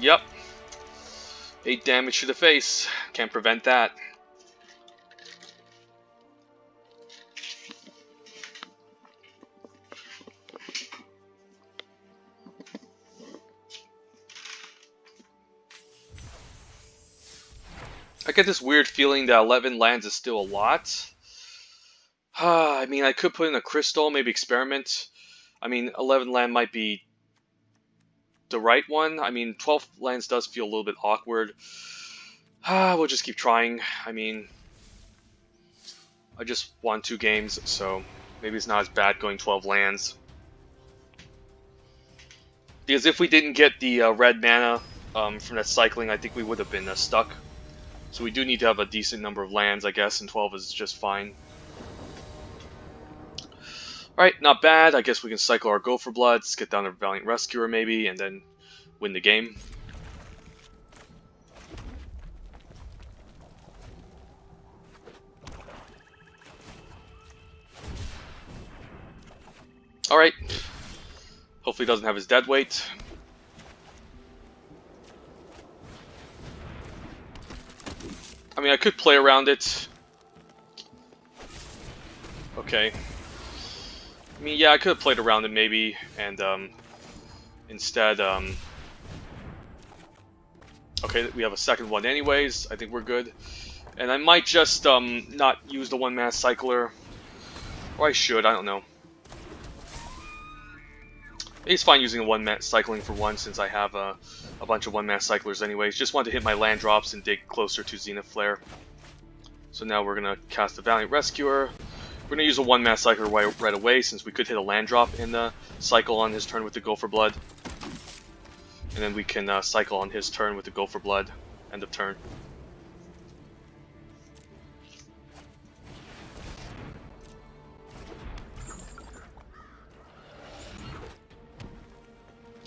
Yep. 8 damage to the face. Can't prevent that. I get this weird feeling that 11 lands is still a lot. I mean, I could put in a crystal, maybe experiment. I mean, 11 land might be the right one. I mean, 12 lands does feel a little bit awkward. We'll just keep trying. I mean, I just won 2 games, so maybe it's not as bad going 12 lands. Because if we didn't get the red mana from that cycling, I think we would have been stuck. So we do need to have a decent number of lands, I guess, and 12 is just fine. Alright, not bad. I guess we can cycle our Gopher Bloods, get down to Valiant Rescuer maybe, and then win the game. Alright. Hopefully he doesn't have his dead weight. I mean, I could play around it. Okay. mean, yeah, I could have played around it maybe, and instead, okay, we have a second one anyways. I think we're good. And I might just not use the one-man cycler. Or I should, I don't know. It's fine using a one-man cycling for one, since I have a bunch of one-man cyclers anyways. Just want to hit my land drops and dig closer to Zenith Flare. So now we're going to cast the Valiant Rescuer. We're going to use a one-man cycler right away, since we could hit a land drop in the cycle on his turn with the Go for Blood. And then we can cycle on his turn with the Go for Blood. End of turn.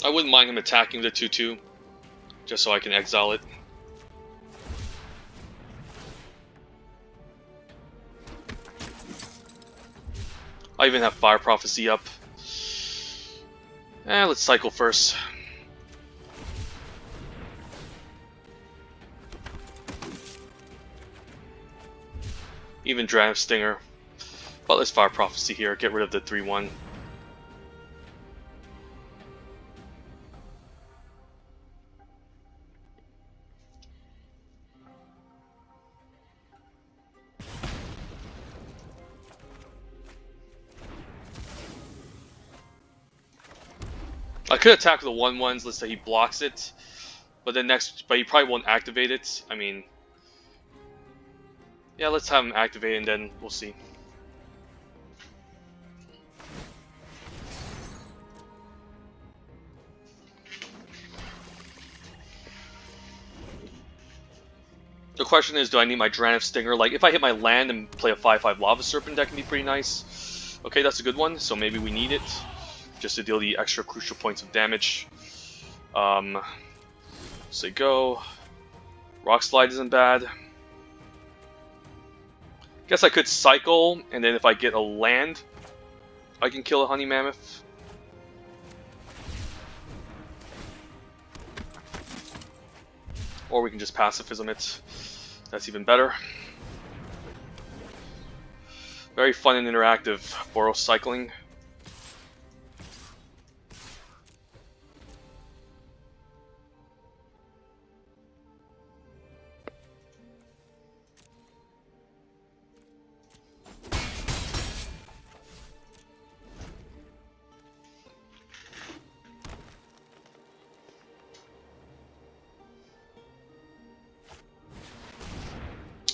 I wouldn't mind him attacking the 2/2, just so I can exile it. I even have Fire Prophecy up. Let's cycle first. Even Dragon Stinger. But let's Fire Prophecy here, get rid of the 3/1. I could attack the 1/1s, let's say he blocks it, but he probably won't activate it. I mean, yeah, let's have him activate and then we'll see. The question is, do I need my Dragon Stinger? Like, if I hit my land and play a 5/5 Lava Serpent, that can be pretty nice. Okay, that's a good one, so maybe we need it, just to deal the extra crucial points of damage. Say go. Rock Slide isn't bad. Guess I could cycle, and then if I get a land, I can kill a Honey Mammoth. Or we can just pacifism it. That's even better. Very fun and interactive, Boros cycling.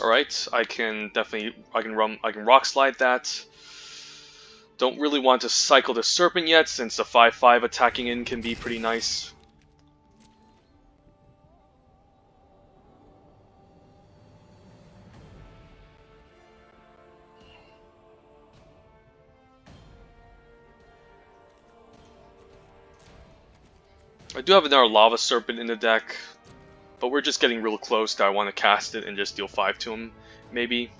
Alright, I can rock slide that. Don't really want to cycle the Serpent yet, since the 5/5 attacking in can be pretty nice. I do have another Lava Serpent in the deck, but we're just getting real close that I want to cast it and just deal 5 to him, maybe.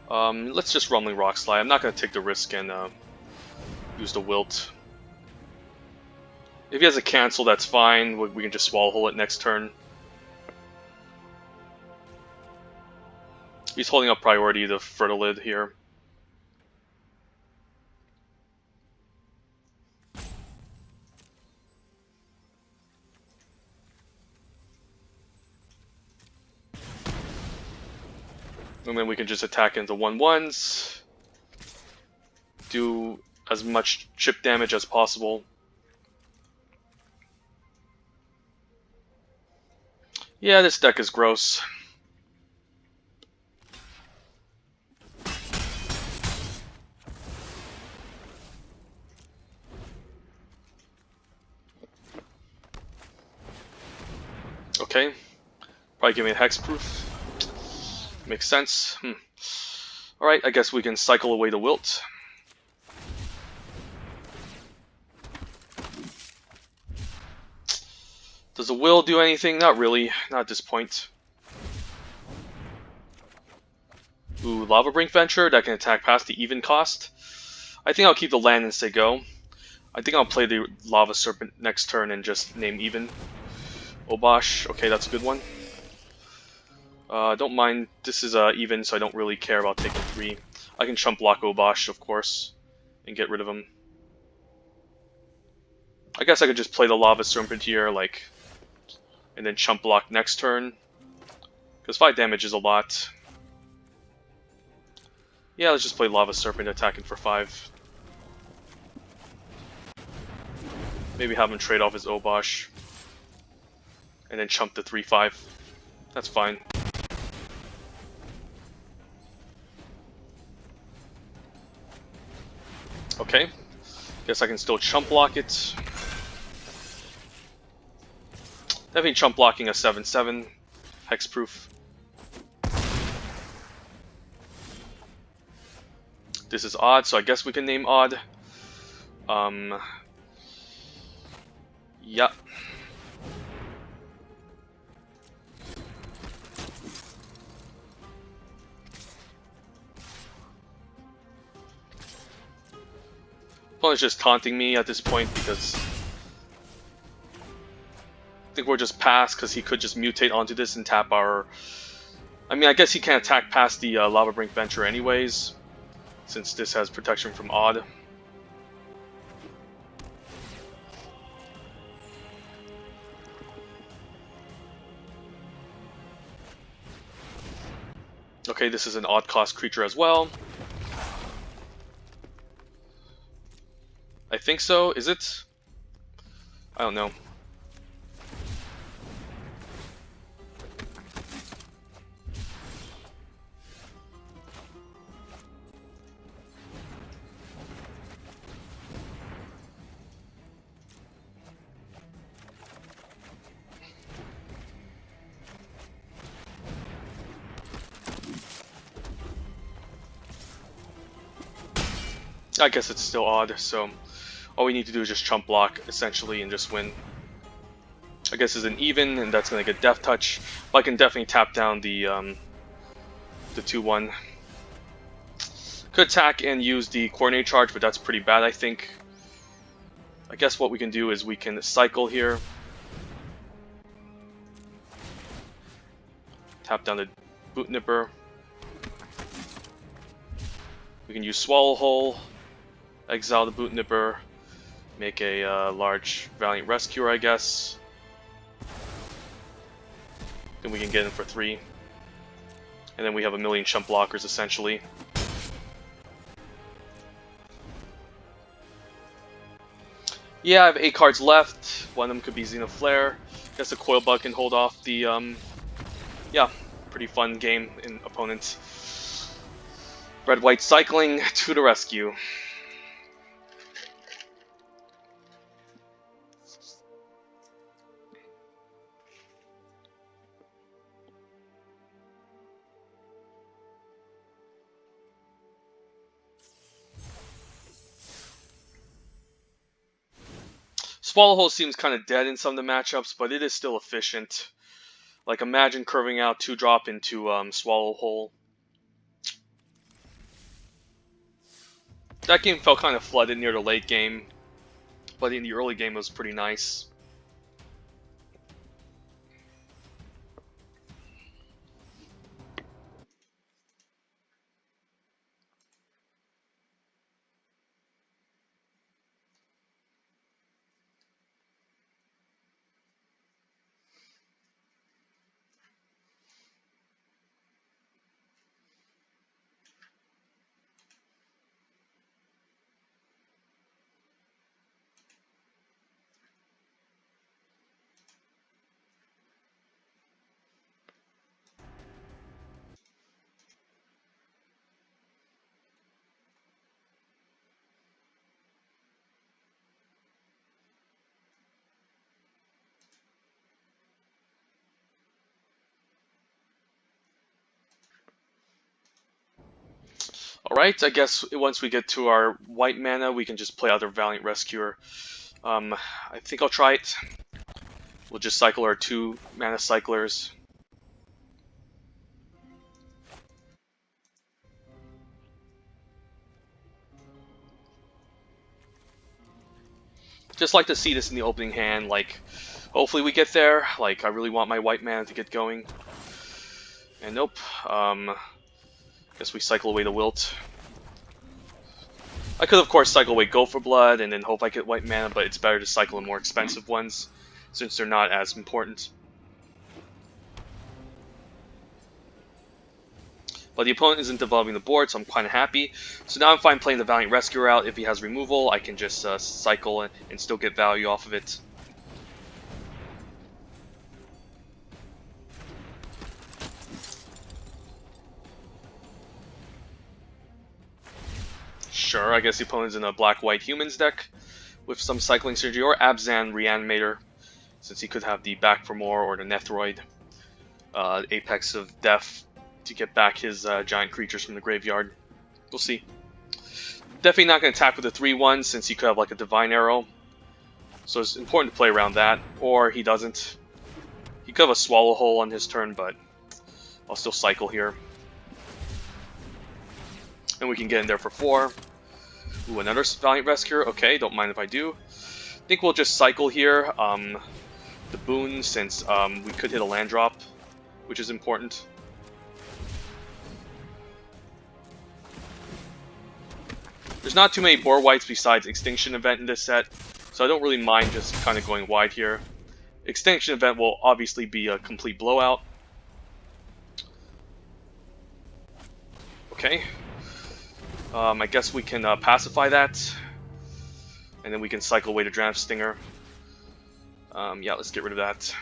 Let's just Rumbling Rock Slide. I'm not going to take the risk and use the Wilt. If he has a cancel, that's fine. We can just Swallow Hole it next turn. He's holding up priority to Fertilid here. And then we can just attack into 1/1s. Do as much chip damage as possible. Yeah, this deck is gross. Okay. Probably give me a hexproof. Makes sense. Alright, I guess we can cycle away the Wilt. Does the Will do anything? Not really. Not at this point. Ooh, Lava Brink Venture. That can attack past the even cost. I think I'll keep the land and say go. I think I'll play the Lava Serpent next turn and just name even. Obosh. Okay, that's a good one. Don't mind. This is even, so I don't really care about taking 3. I can chump block Obosh, of course, and get rid of him. I guess I could just play the Lava Serpent here, like, and then chump block next turn, because 5 damage is a lot. Yeah, let's just play Lava Serpent, attacking for 5. Maybe have him trade off his Obosh, and then chump the 3/5. That's fine. Okay, guess I can still chump block it. Definitely chump blocking a 7/7, hexproof. This is odd, so I guess we can name odd. Yeah. Opponent's just taunting me at this point because I think we're just past, because he could just mutate onto this and tap our... I mean, I guess he can't attack past the Lava Brink Venture anyways, since this has protection from Odd. Okay, this is an odd cost creature as well. I think so. Is it? I don't know. I guess it's still odd, so all we need to do is just chump block, essentially, and just win. I guess it's an even, and that's going to get Death Touch. But I can definitely tap down the 2/1. Could attack and use the Coordinate Charge, but that's pretty bad, I think. I guess what we can do is we can cycle here. Tap down the Boot Nipper. We can use Swallow Hole. Exile the Boot Nipper, make a large Valiant Rescuer, I guess. Then we can get in for 3. And then we have a million chump blockers, essentially. Yeah, I have 8 cards left. One of them could be Zenith Flare. Guess the Coil Bug can hold off the, yeah, pretty fun game in opponents. Red-White cycling to the rescue. Swallow Hole seems kind of dead in some of the matchups, but it is still efficient. Like, imagine curving out 2-drop into Swallow Hole. That game felt kind of flooded near the late game, but in the early game it was pretty nice. Alright, I guess once we get to our white mana, we can just play other Valiant Rescuer. I think I'll try it. We'll just cycle our 2 mana cyclers. Just like to see this in the opening hand, like, hopefully we get there. Like, I really want my white mana to get going. And nope. Guess we cycle away the Wilt. I could, of course, cycle away Go for Blood and then hope I get white mana, but it's better to cycle in more expensive ones since they're not as important. But the opponent isn't developing the board, so I'm kind of happy. So now I'm fine playing the Valiant Rescuer out. If he has removal, I can just cycle and still get value off of it. Sure, I guess the opponent's in a black-white humans deck with some cycling synergy, or Abzan Reanimator, since he could have the Back for More or the Nethroid, Apex of Death, to get back his giant creatures from the graveyard. We'll see. Definitely not going to attack with a 3-1 since he could have like a Divine Arrow. So it's important to play around that, or he doesn't. He could have a Swallow Hole on his turn, but I'll still cycle here. And we can get in there for 4. Ooh, another Valiant Rescuer. Okay, don't mind if I do. I think we'll just cycle here. The boon, since we could hit a land drop, which is important. There's not too many board whites besides Extinction Event in this set, so I don't really mind just kind of going wide here. Extinction Event will obviously be a complete blowout. Okay. I guess we can pacify that, and then we can cycle away to Draft Stinger. Yeah, let's get rid of that.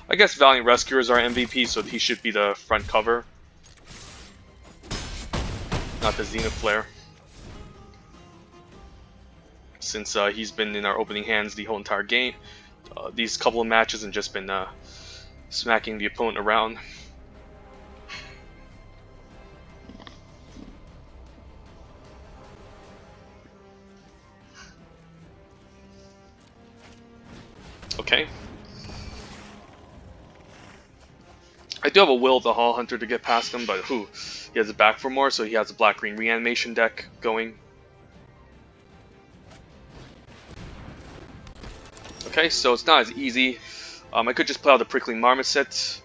I guess Valiant Rescuer is our MVP, so he should be the front cover, not the Zenith Flare, since he's been in our opening hands the whole entire game. These couple of matches and just been smacking the opponent around. Okay. I do have a Will of the Hall Hunter to get past him, but he has a Back for More, so he has a black-green reanimation deck going. Okay, so it's not as easy. I could just play out the Prickling Marmoset.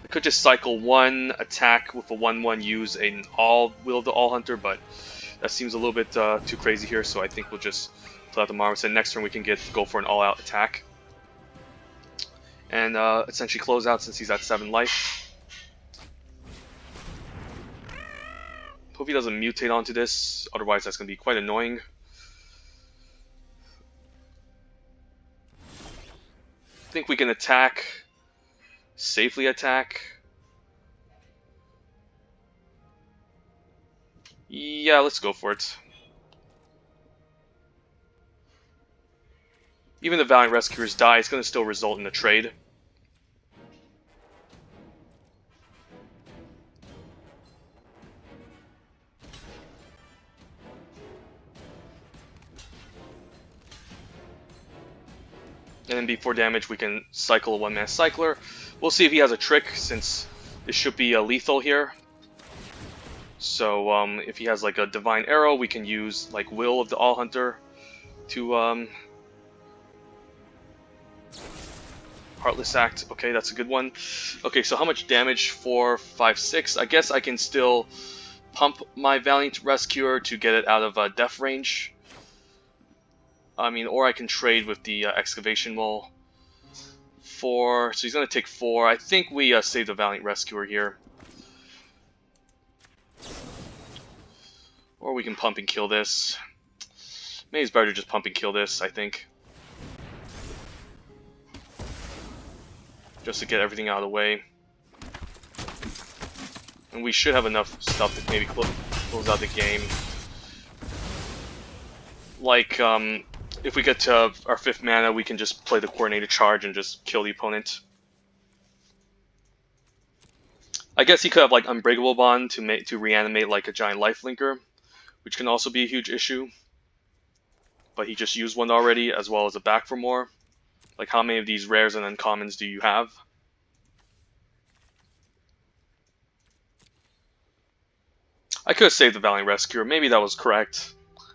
I could just cycle 1 attack with a 1/1, use an Will of the All Hunter, but that seems a little bit too crazy here, so I think we'll just play out the Marmoset. Next turn we can go for an all-out attack. And essentially close out since he's at 7 life. Hope he doesn't mutate onto this, otherwise that's going to be quite annoying. I think we can attack, safely attack. Yeah, let's go for it. Even if Valiant Rescuers die, it's going to still result in a trade. And then before damage, we can cycle a 1-man cycler. We'll see if he has a trick, since this should be lethal here. So if he has like a Divine Arrow, we can use like Will of the All Hunter to Heartless Act. Okay, that's a good one. Okay, so how much damage? 4, 5, 6. I guess I can still pump my Valiant Rescuer to get it out of death range. I mean, or I can trade with the Excavation Mole. 4, so he's going to take 4. I think we save the Valiant Rescuer here. Or we can pump and kill this. Maybe it's better to just pump and kill this, I think. Just to get everything out of the way. And we should have enough stuff to maybe close out the game. Like, if we get to our 5th mana, we can just play the Coordinated Charge and just kill the opponent. I guess he could have like Unbreakable Bond to reanimate like a giant lifelinker, which can also be a huge issue. But he just used one already, as well as a Back for More. Like, how many of these rares and uncommons do you have? I could have saved the Valiant Rescuer. Maybe that was correct.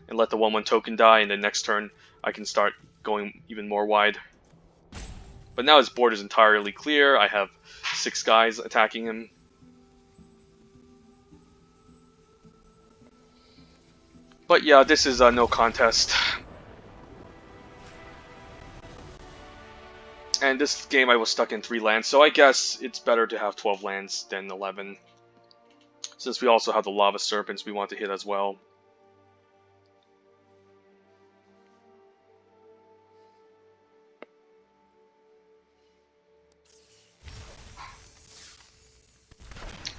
And let the 1/1 token die, and then next turn I can start going even more wide. But now his board is entirely clear. I have 6 guys attacking him. But yeah, this is no contest. And this game I was stuck in 3 lands, so I guess it's better to have 12 lands than 11. Since we also have the Lava Serpents we want to hit as well.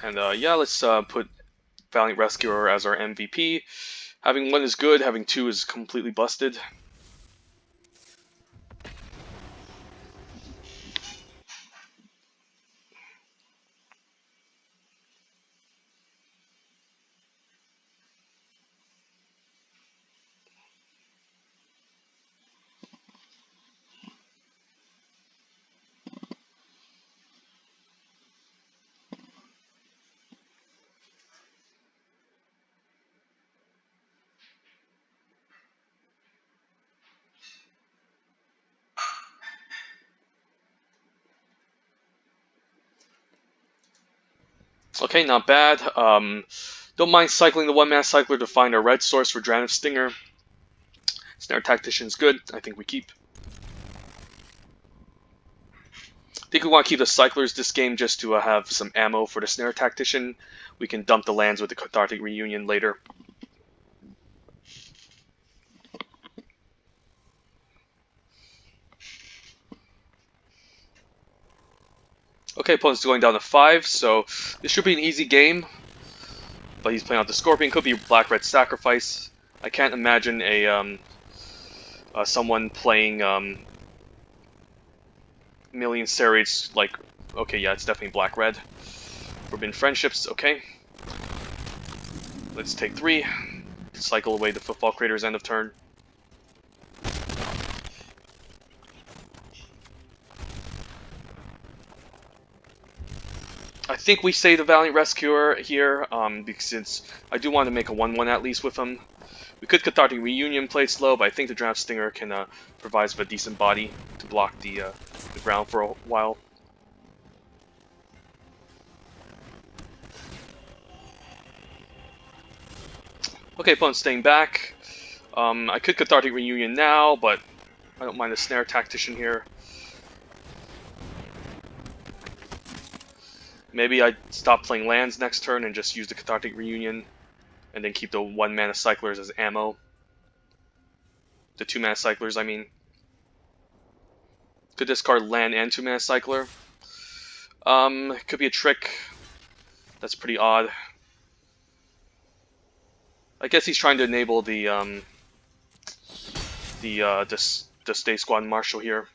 And yeah, let's put Valiant Rescuer as our MVP. Having 1 is good, having 2 is completely busted. Okay, not bad. Don't mind cycling the 1-mana cycler to find a red source for Zenith Stinger. Snare Tactician's good. I think we keep. I think we want to keep the cyclers this game just to have some ammo for the Snare Tactician. We can dump the lands with the Cathartic Reunion later. Okay, opponent's going down to 5, so this should be an easy game. But he's playing out the Scorpion. Could be Black-Red Sacrifice. I can't imagine a someone playing Million Serrates like... Okay, yeah, it's definitely Black-Red. Forbidden Friendships, okay. Let's take 3. Cycle away the Footfall Crater's end of turn. I think we save the Valiant Rescuer here, because I do want to make a 1-1 at least with him. We could Cathartic Reunion play it slow, but I think the Draft Stinger can provide us with a decent body to block the ground for a while. Okay, opponent's staying back. I could Cathartic Reunion now, but I don't mind the Snare Tactician here. Maybe I stop playing lands next turn and just use the Cathartic Reunion, and then keep the 1-mana cyclers as ammo. The 2-mana cyclers, I mean. Could discard land and 2-mana cycler. Could be a trick. That's pretty odd. I guess he's trying to enable the Stay Squad Marshal here.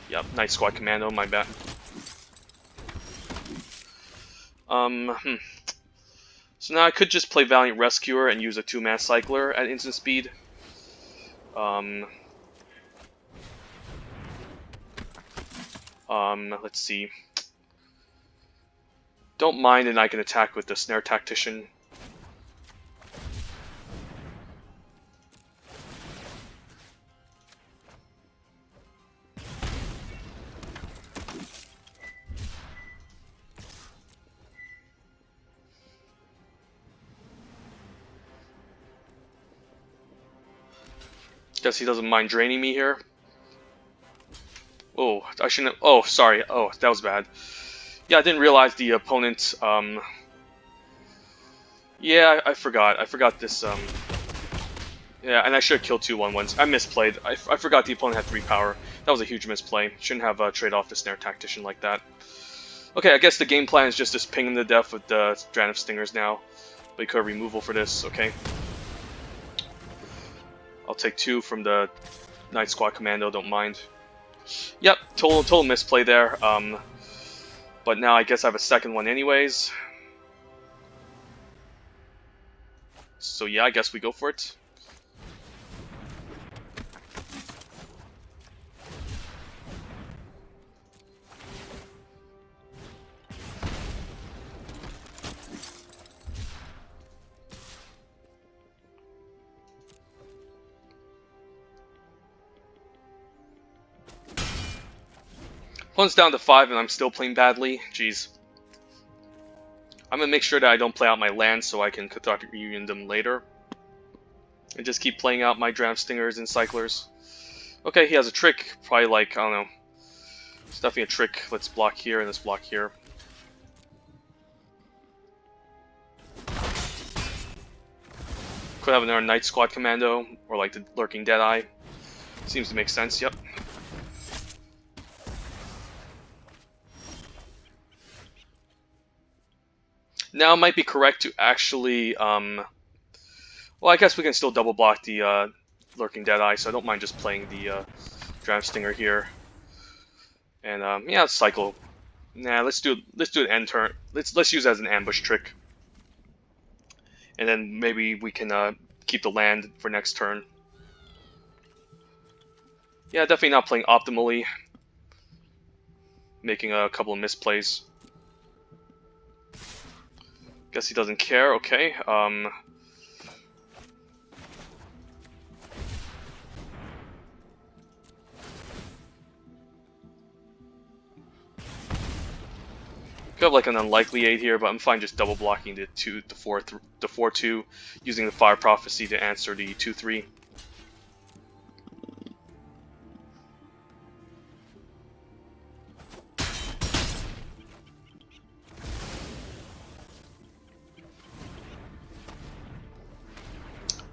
Yep, Night Squad Commando, my bad. So now I could just play Valiant Rescuer and use a 2-mana cycler at instant speed. Let's see. Don't mind, and I can attack with the Snare Tactician. Guess he doesn't mind draining me here. Oh, I shouldn't have, oh, sorry. Oh, that was bad. Yeah, I didn't realize the opponent, yeah, I forgot. I forgot this, yeah, and I should have killed 2 1-1s. I misplayed. I forgot the opponent had 3 power. That was a huge misplay. Shouldn't have trade off the Snare Tactician like that. Okay, I guess the game plan is just to ping him to death with the Zenith Stingers now. But he could have removal for this, okay. I'll take 2 from the Night Squad Commando, don't mind. Yep, total misplay there. But now I guess I have a second one anyways. So yeah, I guess we go for it. Opponent's down to 5 and I'm still playing badly. Jeez. I'm gonna make sure that I don't play out my lands so I can Cathartic Reunion them later. And just keep playing out my Dram Stingers and Cyclers. Okay, he has a trick. Probably like, I don't know. It's definitely a trick. Let's block here and let's block here. Could have another Night Squad Commando, or like the Lurking Deadeye. Seems to make sense, yep. Now it might be correct to actually, well, I guess we can still double block the Lurking Deadeye, so I don't mind just playing the Dram Stinger here. And yeah, let's cycle. Nah, let's do an end turn. Let's use it as an ambush trick. And then maybe we can keep the land for next turn. Yeah, definitely not playing optimally. Making a couple of misplays. Guess he doesn't care, okay. Could have like an unlikely 8 here, but I'm fine just double blocking the 4-2, using the Fire Prophecy to answer the 2-3.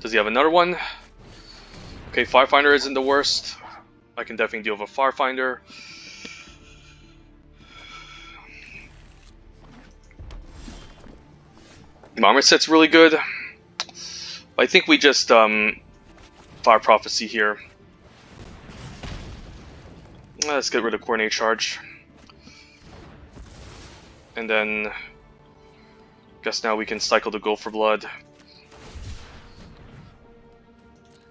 Does he have another one? Okay, Firefinder isn't the worst. I can definitely deal with a Firefinder. Marmoset's really good. I think we just Fire Prophecy here. Let's get rid of Coordinate Charge. And then guess now we can cycle the Go for Blood.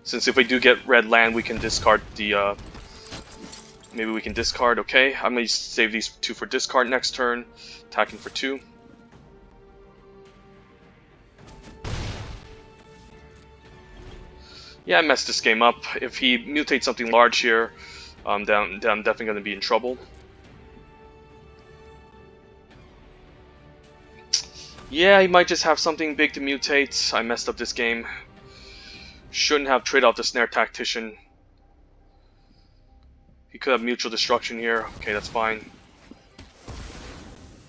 Since if we do get red land, we can discard the maybe we can discard, okay. I'm gonna save these 2 for discard next turn. Attacking for 2. Yeah, I messed this game up. If he mutates something large here, then I'm definitely going to be in trouble. Yeah, he might just have something big to mutate. I messed up this game. Shouldn't have traded off the Snare Tactician. He could have Mutual Destruction here. Okay, that's fine.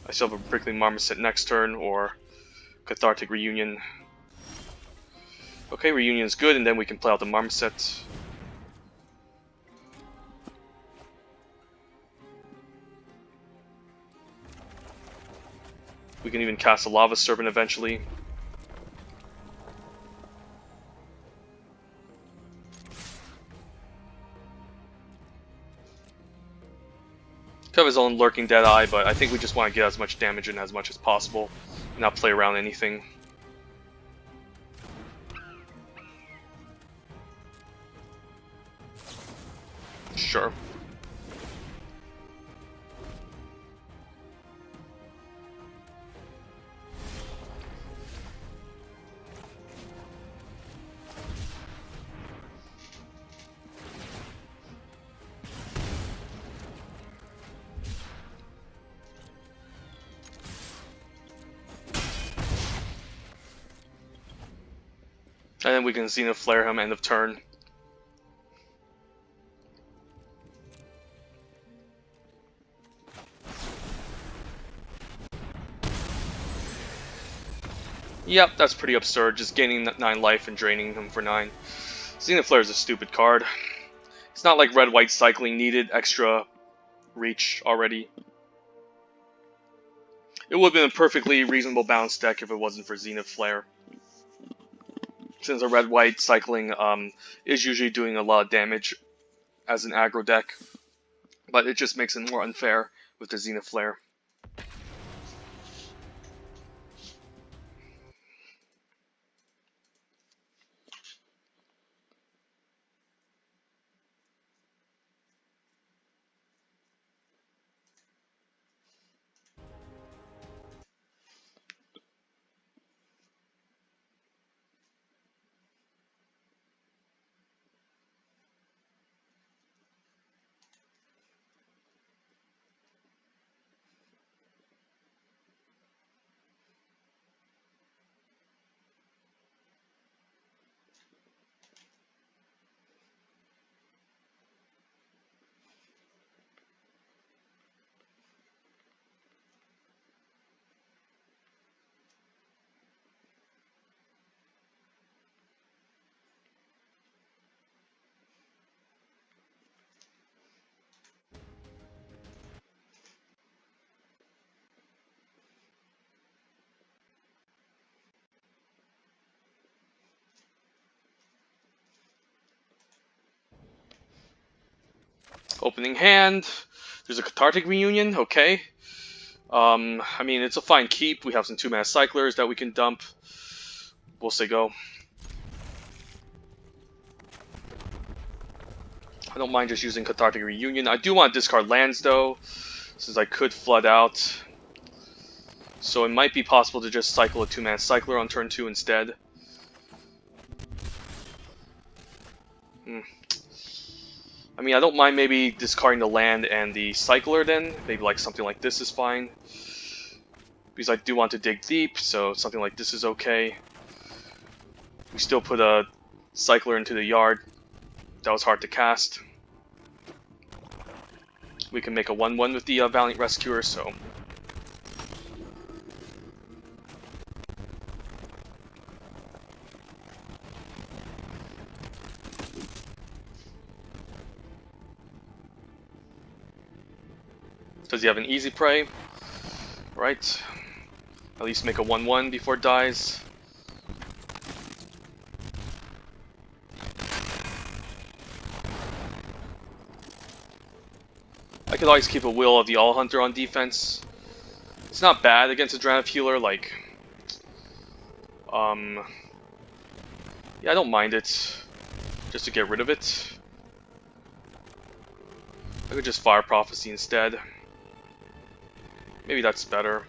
I still have a Prickly Marmoset next turn, or Cathartic Reunion. Okay, Reunion is good, and then we can play out the Marmoset. We can even cast a Lava Serpent eventually. Could have his own Lurking Deadeye, but I think we just want to get as much damage in as much as possible, and not play around anything. Sure. And then we can Zenith Flare him end of turn. Yep, that's pretty absurd, just gaining 9 life and draining him for 9. Zenith Flare is a stupid card. It's not like red-white cycling needed extra reach already. It would have been a perfectly reasonable balanced deck if it wasn't for Zenith Flare. Since a red-white cycling is usually doing a lot of damage as an aggro deck. But it just makes it more unfair with the Zenith Flare. Opening hand. There's a Cathartic Reunion. Okay. I mean, it's a fine keep. We have some 2-mana cyclers that we can dump. We'll say go. I don't mind just using Cathartic Reunion. I do want to discard lands, though, since I could flood out. So it might be possible to just cycle a 2-mana cycler on turn 2 instead. I mean, I don't mind maybe discarding the land and the cycler then. Maybe like something like this is fine. Because I do want to dig deep, so something like this is okay. We still put a cycler into the yard. That was hard to cast. We can make a 1/1 with the Valiant Rescuer, so... Does he have an easy prey? Right. At least make a 1/1 before it dies. I could always keep a Will of the All Hunter on defense. It's not bad against a Drannith Healer, like... Yeah, I don't mind it. Just to get rid of it. I could just Fire Prophecy instead. Maybe that's better.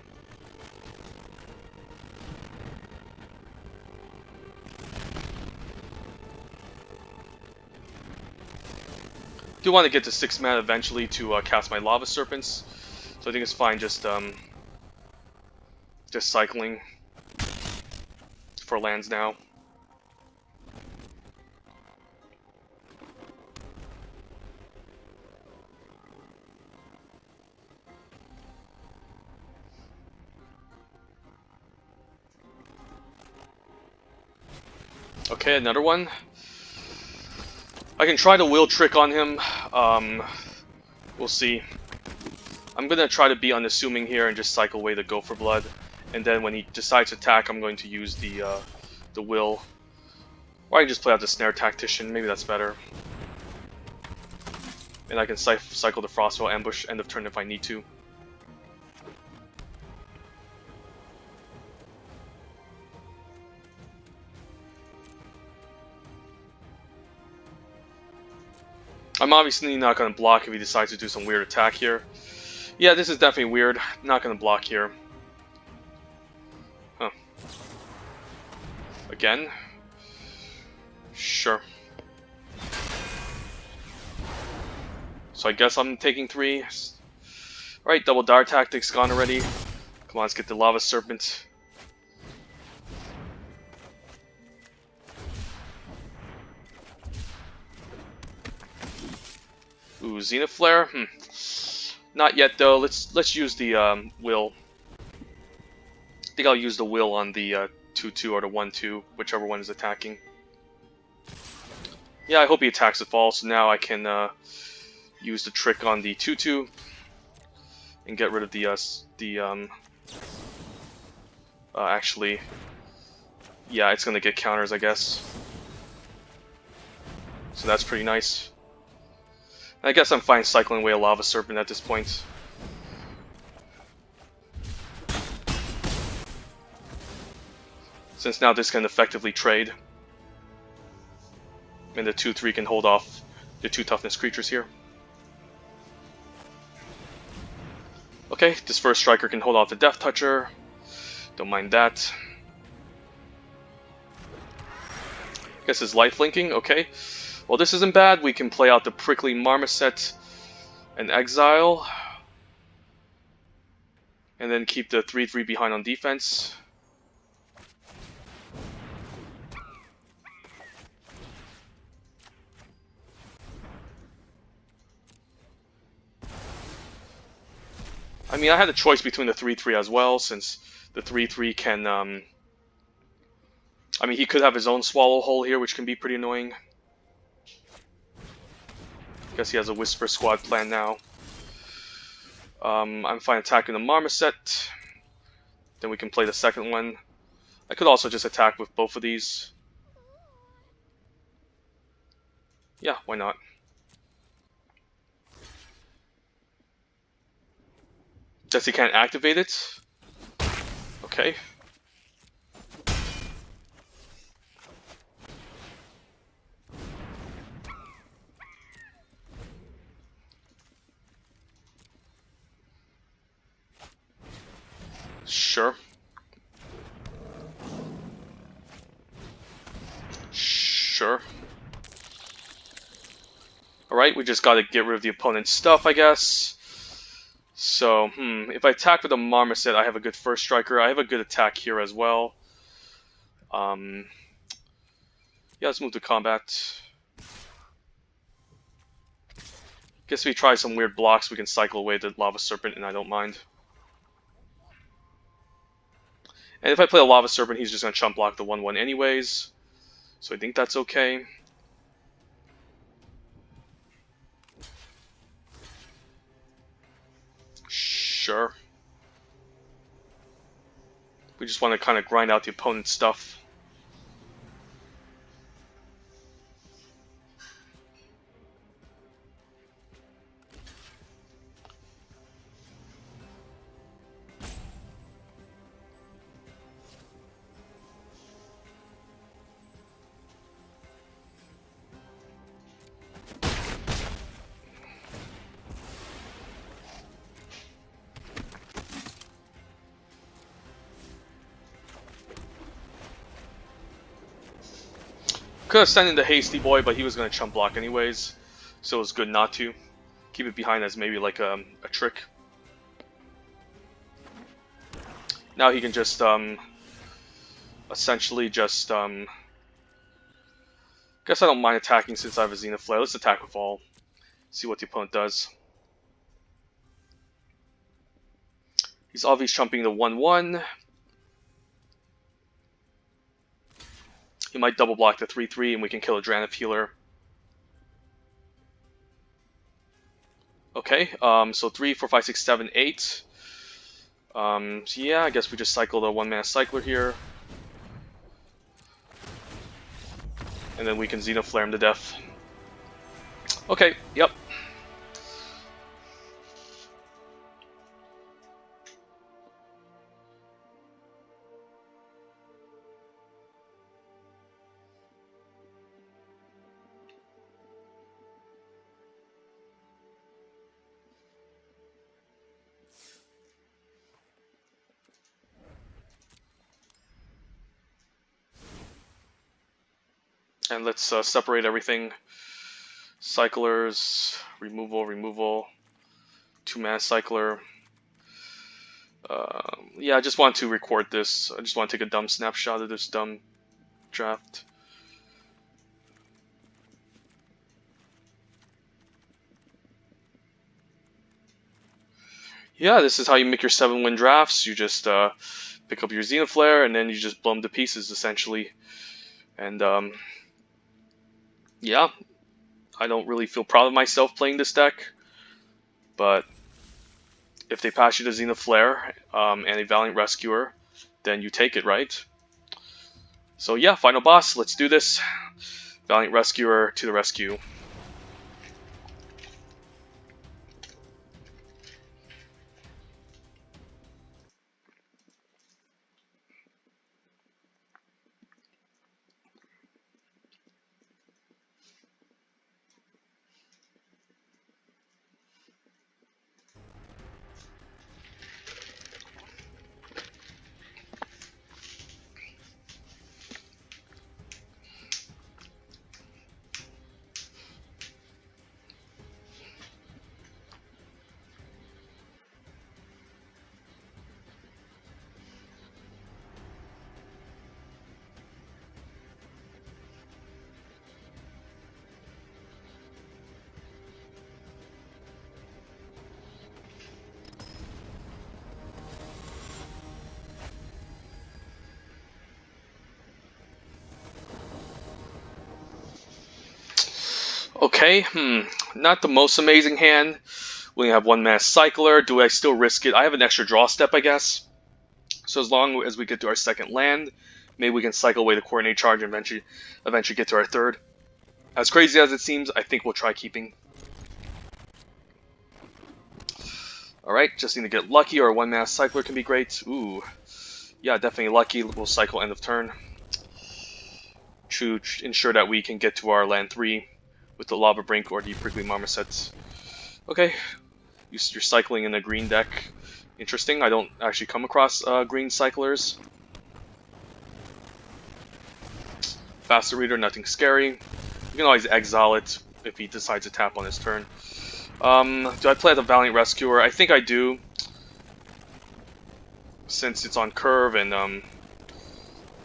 Do want to get to 6 mana eventually to cast my Lava Serpents, so I think it's fine just cycling for lands now. Okay, another one. I can try the Will trick on him. We'll see. I'm gonna try to be unassuming here and just cycle away the Gopher Blood, and then when he decides to attack, I'm going to use the Will. Or I can just play out the Snare Tactician. Maybe that's better. And I can cycle the Frostwell Ambush end of turn if I need to. I'm obviously not going to block if he decides to do some weird attack here. Yeah, this is definitely weird. Not going to block here. Huh. Again? Sure. So I guess I'm taking 3. Alright, double Dire Tactics gone already. Come on, let's get the Lava Serpent. Ooh, Zenith Flare? Not yet though. Let's use the Will. I think I'll use the Will on the 2/2 or the 1/2, whichever one is attacking. Yeah, I hope he attacks the fall, so now I can use the trick on the 2/2 and get rid of the actually, yeah, it's gonna get counters, I guess. So that's pretty nice. I guess I'm fine cycling away a Lava Serpent at this point. Since now this can effectively trade. And the 2/3 can hold off the 2 toughness creatures here. Okay, this first striker can hold off the Death Toucher. Don't mind that. Guess his life linking, okay. Well, this isn't bad. We can play out the Prickly Marmoset and exile. And then keep the 3/3 behind on defense. I mean, I had a choice between the 3/3 as well, since the 3/3 can, I mean, he could have his own Swallow Hole here, which can be pretty annoying. Guess he has a Whisper Squad plan now. I'm fine attacking the Marmoset. Then we can play the second one. I could also just attack with both of these. Yeah, why not? Guess he can't activate it. Okay. Sure. Sure. Alright, we just gotta get rid of the opponent's stuff, I guess. So, if I attack with a Marmoset, I have a good first striker. I have a good attack here as well. Yeah, let's move to combat. Guess if we try some weird blocks, we can cycle away the Lava Serpent, and I don't mind. And if I play a Lava Serpent, he's just going to chump block the 1/1 anyways. So I think that's okay. Sure. We just want to kind of grind out the opponent's stuff. Could have sent in the Hasty Boy, but he was going to chump block anyways. So it was good not to. Keep it behind as maybe like a trick. Now he can just essentially just guess I don't mind attacking since I have a Zenith Flare. Let's attack with all. See what the opponent does. He's obviously chumping the 1/1. He might double block the 3/3 and we can kill a Dranith Healer. Okay, so 3, 4, 5, 6, 7, 8. So yeah, I guess we just cycle the 1-mana cycler here. And then we can Zenith Flare him to death. Okay, yep. And let's separate everything. Cyclers, removal, 2-mana cycler. Yeah, I just want to record this. I just want to take a dumb snapshot of this dumb draft. Yeah, this is how you make your 7-win drafts. You just pick up your Zenith Flare and then you just blow them to pieces, essentially. And yeah, I don't really feel proud of myself playing this deck, but if they pass you the Zenith Flare and a Valiant Rescuer, then you take it, right? So yeah, final boss, let's do this. Valiant Rescuer to the rescue. Okay, not the most amazing hand. We only have 1-mana cycler. Do I still risk it? I have an extra draw step, I guess. So as long as we get to our second land, maybe we can cycle away the Coordinate Charge and eventually get to our third. As crazy as it seems, I think we'll try keeping. Alright, just need to get lucky, or a 1-mana cycler can be great. Ooh. Yeah, definitely lucky. We'll cycle end of turn to ensure that we can get to our land 3 with the Lava Brink or the Prickly Marmoset. Okay, you're cycling in a green deck. Interesting, I don't actually come across green cyclers. Faster Reader, nothing scary. You can always exile it if he decides to tap on his turn. Do I play the Valiant Rescuer? I think I do, since it's on curve and I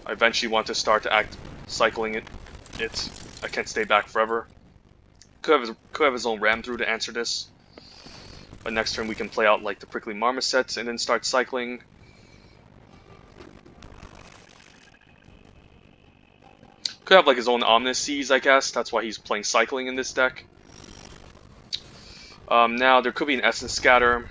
eventually want to start to cycling it. I can't stay back forever. Could have his own ram through to answer this. But next turn we can play out like the Prickly Marmoset and then start cycling. Could have like his own Omnis Seas, I guess. That's why he's playing cycling in this deck. Now there could be an Essence Scatter.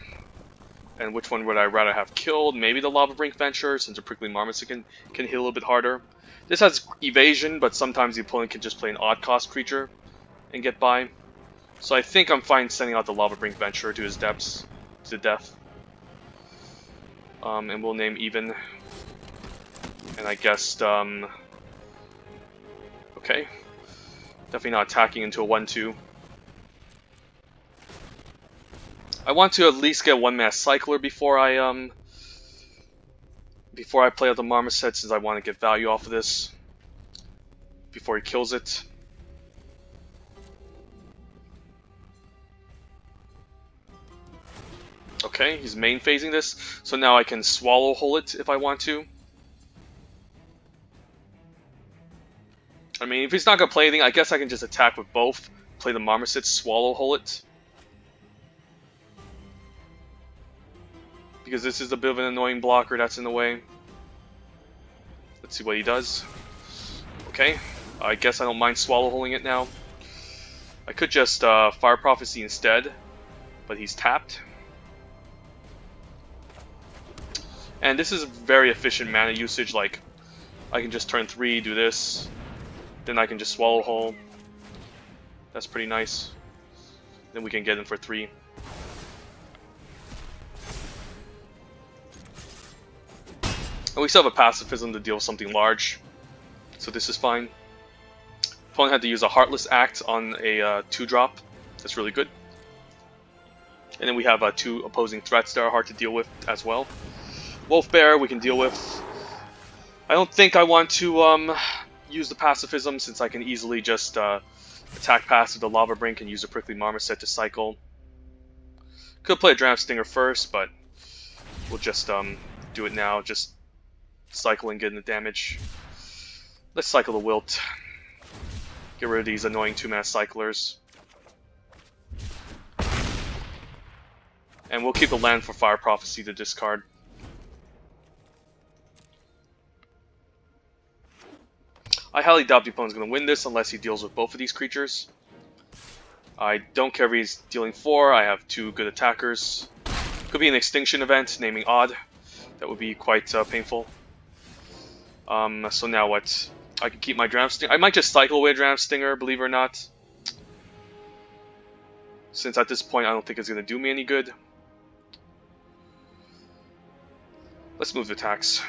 And which one would I rather have killed? Maybe the Lava Brink Venture, since the Prickly Marmoset can hit a little bit harder. This has evasion, but sometimes the opponent can just play an odd cost creature and get by. So I think I'm fine sending out the Lava Brink Venture to his depths, to death. And we'll name even. And I guess, okay. Definitely not attacking into a 1-2. I want to at least get 1-mana Cycler before I play out the Marmoset, since I want to get value off of this before he kills it. Okay, he's main phasing this, so now I can Swallow Hole it if I want to. I mean, if he's not going to play anything, I guess I can just attack with both. Play the Marmoset, Swallow Hole it. Because this is a bit of an annoying blocker that's in the way. Let's see what he does. Okay, I guess I don't mind Swallow Holing it now. I could just Fire Prophecy instead, but he's tapped. And this is very efficient mana usage, like I can just turn 3, do this, then I can just Swallow Hole. That's pretty nice. Then we can get him for 3. And we still have a Pacifism to deal with something large, so this is fine. Opponent had to use a Heartless Act on a 2-drop. That's really good. And then we have 2 opposing threats that are hard to deal with as well. Wolf Bear we can deal with. I don't think I want to use the Pacifism, since I can easily just attack passive the Lava Brink and use a Prickly Marmoset to cycle. Could play a Dram Stinger first, but we'll just do it now. Just cycle and get in the damage. Let's cycle the Wilt. Get rid of these annoying 2-mana cyclers. And we'll keep the land for Fire Prophecy to discard. I highly doubt the opponent's going to win this unless he deals with both of these creatures. I don't care if he's dealing 4, I have 2 good attackers. Could be an Extinction event, naming Odd. That would be quite painful. So now what? I can keep my Dram Stinger. I might just cycle away a Dram Stinger, believe it or not. Since at this point I don't think it's going to do me any good. Let's move the attacks.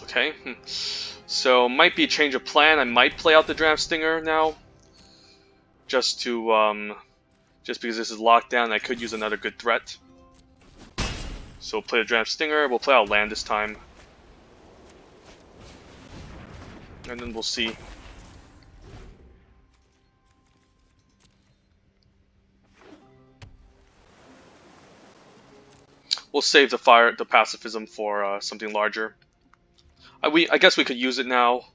Okay, so might be a change of plan. I might play out the Dram Stinger now. Just to, just because this is locked down, I could use another good threat. So we'll play the Dram Stinger, we'll play out land this time. And then we'll see. We'll save the Pacifism for something larger. I guess we could use it now.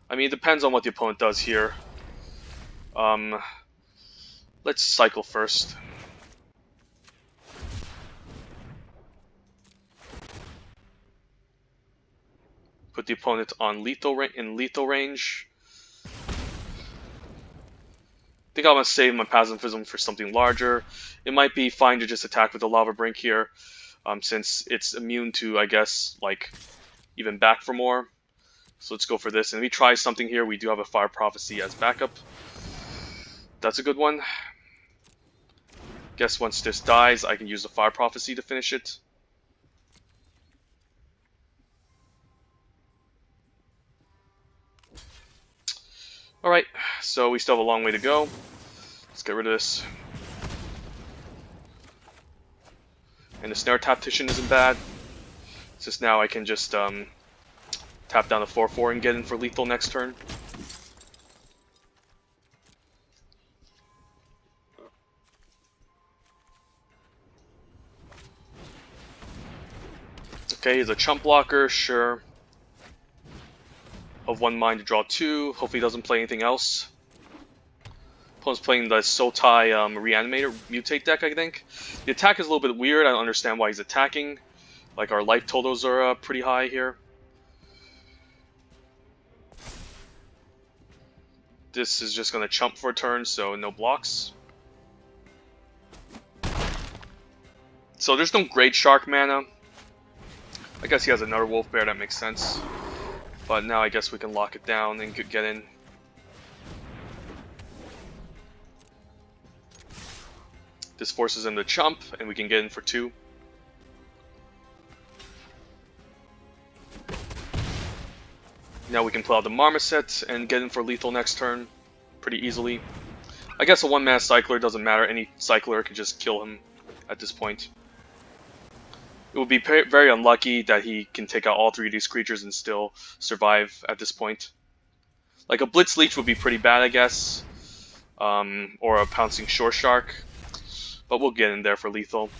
I mean, it depends on what the opponent does here. Let's cycle first. Put the opponent on lethal range. I think I'm gonna save my Pacifism for something larger. It might be fine to just attack with the Lava Brink here, since it's immune to, I guess, like even back for more. So let's go for this. And we try something here. We do have a Fire Prophecy as backup. That's a good one. Guess once this dies, I can use the Fire Prophecy to finish it. Alright, so we still have a long way to go. Let's get rid of this. And the Snare Tactician isn't bad. It's just now I can just tap down the 4/4 and get in for lethal next turn. Okay, he's a chump blocker, sure. Of 1 mind to draw 2. Hopefully he doesn't play anything else. Opponent's playing the Sotai Reanimator Mutate deck, I think. The attack is a little bit weird. I don't understand why he's attacking. Like, our life totals are pretty high here. This is just going to chump for a turn, so no blocks. So there's no Great Shark mana. I guess he has another Wolf Bear, that makes sense. But now I guess we can lock it down and get in. This forces him to chump, and we can get in for 2. Now we can pull out the Marmoset and get in for lethal next turn pretty easily. I guess a 1-mana Cycler doesn't matter. Any Cycler could just kill him at this point. It would be very unlucky that he can take out all 3 of these creatures and still survive at this point. Like a Blitz Leech would be pretty bad, I guess. Or a Pouncing Shore Shark. But we'll get in there for lethal.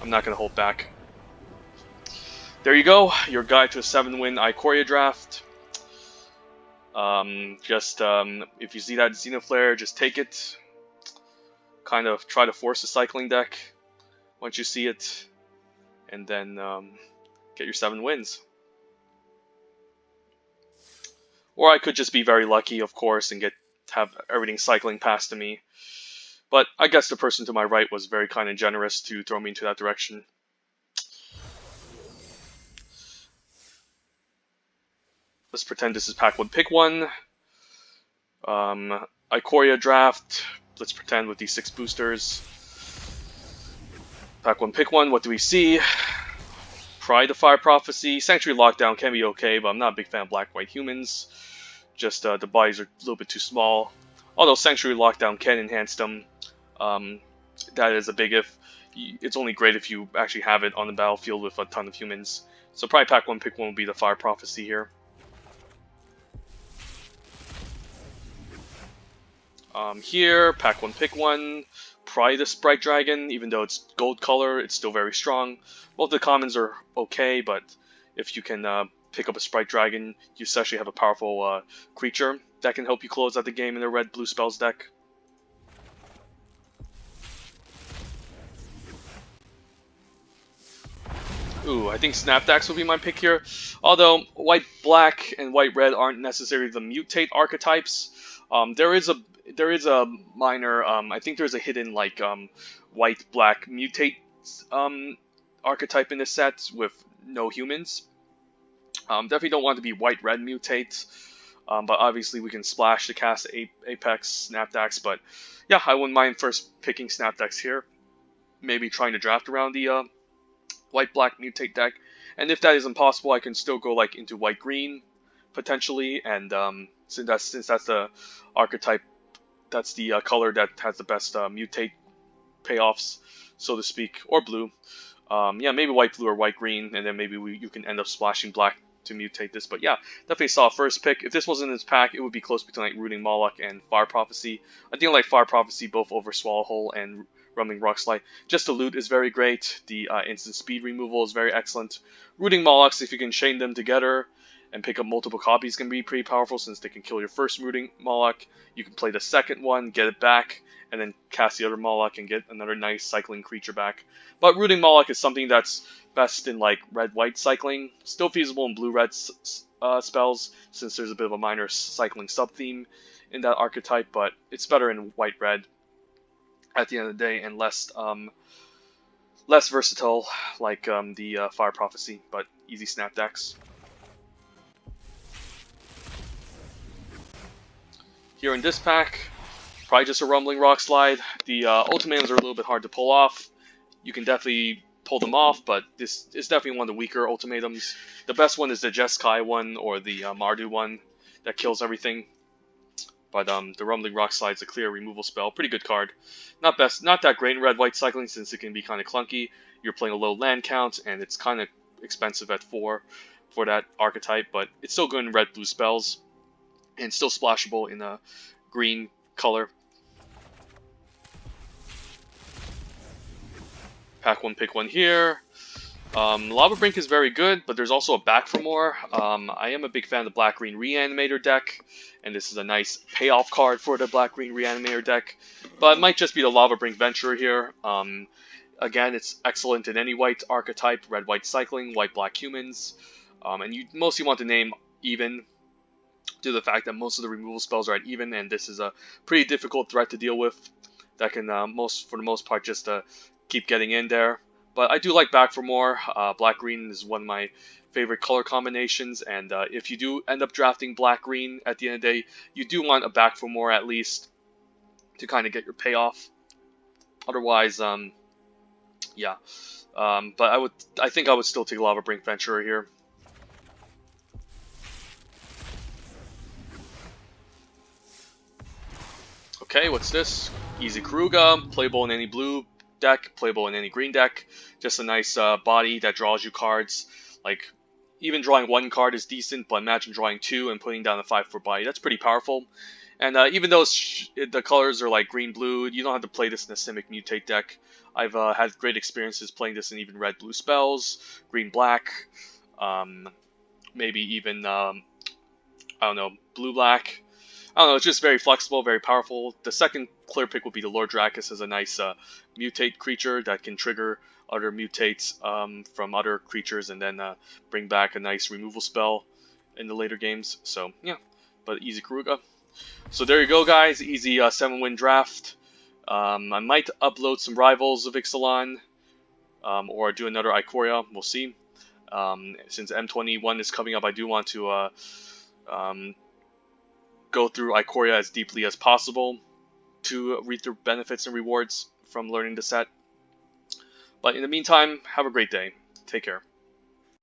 I'm not going to hold back. There you go, your guide to a 7-win Ikoria draft. If you see that Zenith Flare, just take it. Kind of try to force a cycling deck once you see it. And then get your 7 wins. Or I could just be very lucky, of course, and have everything cycling past to me. But I guess the person to my right was very kind and generous to throw me into that direction. Let's pretend this is pack 1, pick 1. Ikoria draft. Let's pretend with these 6 boosters. Pack 1, pick 1. What do we see? Pride of Fire Prophecy. Sanctuary Lockdown can be okay, but I'm not a big fan of black-white humans. Just the bodies are a little bit too small. Although Sanctuary Lockdown can enhance them. That is a big if. It's only great if you actually have it on the battlefield with a ton of humans. So probably pack 1, pick 1 will be the Fire Prophecy here. Here, pack 1, pick 1. Pride the Sprite Dragon, even though it's gold color, it's still very strong. Both the commons are okay, but if you can pick up a Sprite Dragon, you essentially have a powerful creature that can help you close out the game in a red-blue spells deck. Ooh, I think Snapdax will be my pick here. Although white-black and white-red aren't necessarily the mutate archetypes. There is a minor, I think there's a hidden like white-black mutate archetype in this set with no humans. Definitely don't want to be white-red mutate, but obviously we can splash to cast Apex Snapdax. But yeah, I wouldn't mind first picking Snapdax here. Maybe trying to draft around the white-black mutate deck, and if that is impossible, I can still go like into white-green potentially, and since that's the archetype, that's the color that has the best mutate payoffs, so to speak, or blue. Yeah, maybe white-blue or white-green, and then maybe you can end up splashing black to mutate this. But yeah, definitely saw a first pick. If this wasn't in this pack, it would be close between like Rooting Moloch and Fire Prophecy. I think I like Fire Prophecy both over Swallowhole and Rumbling Rockslide. Just the loot is very great. The instant speed removal is very excellent. Rooting Molochs, if you can chain them together and pick up multiple copies, can be pretty powerful since they can kill your first Rooting Moloch. You can play the second one, get it back, and then cast the other Moloch and get another nice cycling creature back. But Rooting Moloch is something that's best in like red-white cycling. Still feasible in blue-red spells since there's a bit of a minor cycling sub-theme in that archetype, but it's better in white-red at the end of the day, and less versatile like the Fire Prophecy, but easy Snapdax. Here in this pack, probably just a Rumbling Rock Slide. The ultimatums are a little bit hard to pull off. You can definitely pull them off, but this is definitely one of the weaker ultimatums. The best one is the Jeskai one or the Mardu one that kills everything. But the Rumbling Rock Slide is a clear removal spell. Pretty good card. Not that great in red-white cycling since it can be kind of clunky. You're playing a low land count, and it's kind of expensive at 4 for that archetype, but it's still good in red-blue spells, and still splashable in a green color. Pack 1, pick 1 here. Lava Brink is very good, but there's also a back for more. I am a big fan of the Black-Green Reanimator deck, and this is a nice payoff card for the Black-Green Reanimator deck. But it might just be the Lava Brink Venturer here. Again, it's excellent in any white archetype, red-white cycling, white-black humans. And you mostly want to name even due to the fact that most of the removal spells are at even, and this is a pretty difficult threat to deal with that can, for the most part, just keep getting in there. But I do like back for more. Black-green is one of my favorite color combinations, and if you do end up drafting black-green at the end of the day, you do want a back for more at least to kind of get your payoff. Otherwise, yeah. But I think I would still take Lava Brink Venturer here. Okay, what's this? Easy Karuga, playable in any blue deck, playable in any green deck. Just a nice body that draws you cards. Like, even drawing 1 card is decent, but imagine drawing 2 and putting down a 5/4 body. That's pretty powerful. And even though the colors are like green-blue, you don't have to play this in a Simic Mutate deck. I've had great experiences playing this in even red-blue spells, green-black, maybe even, I don't know, blue-black. I don't know, it's just very flexible, very powerful. The second clear pick would be the Lord Dracus as a nice mutate creature that can trigger other mutates from other creatures and then bring back a nice removal spell in the later games. So, yeah, but easy Karuga. So there you go, guys. Easy 7-win draft. I might upload some Rivals of Ixalan or do another Ikoria. We'll see. Since M21 is coming up, I do want to go through Ikoria as deeply as possible to reap the benefits and rewards from learning the set. But in the meantime, have a great day. Take care.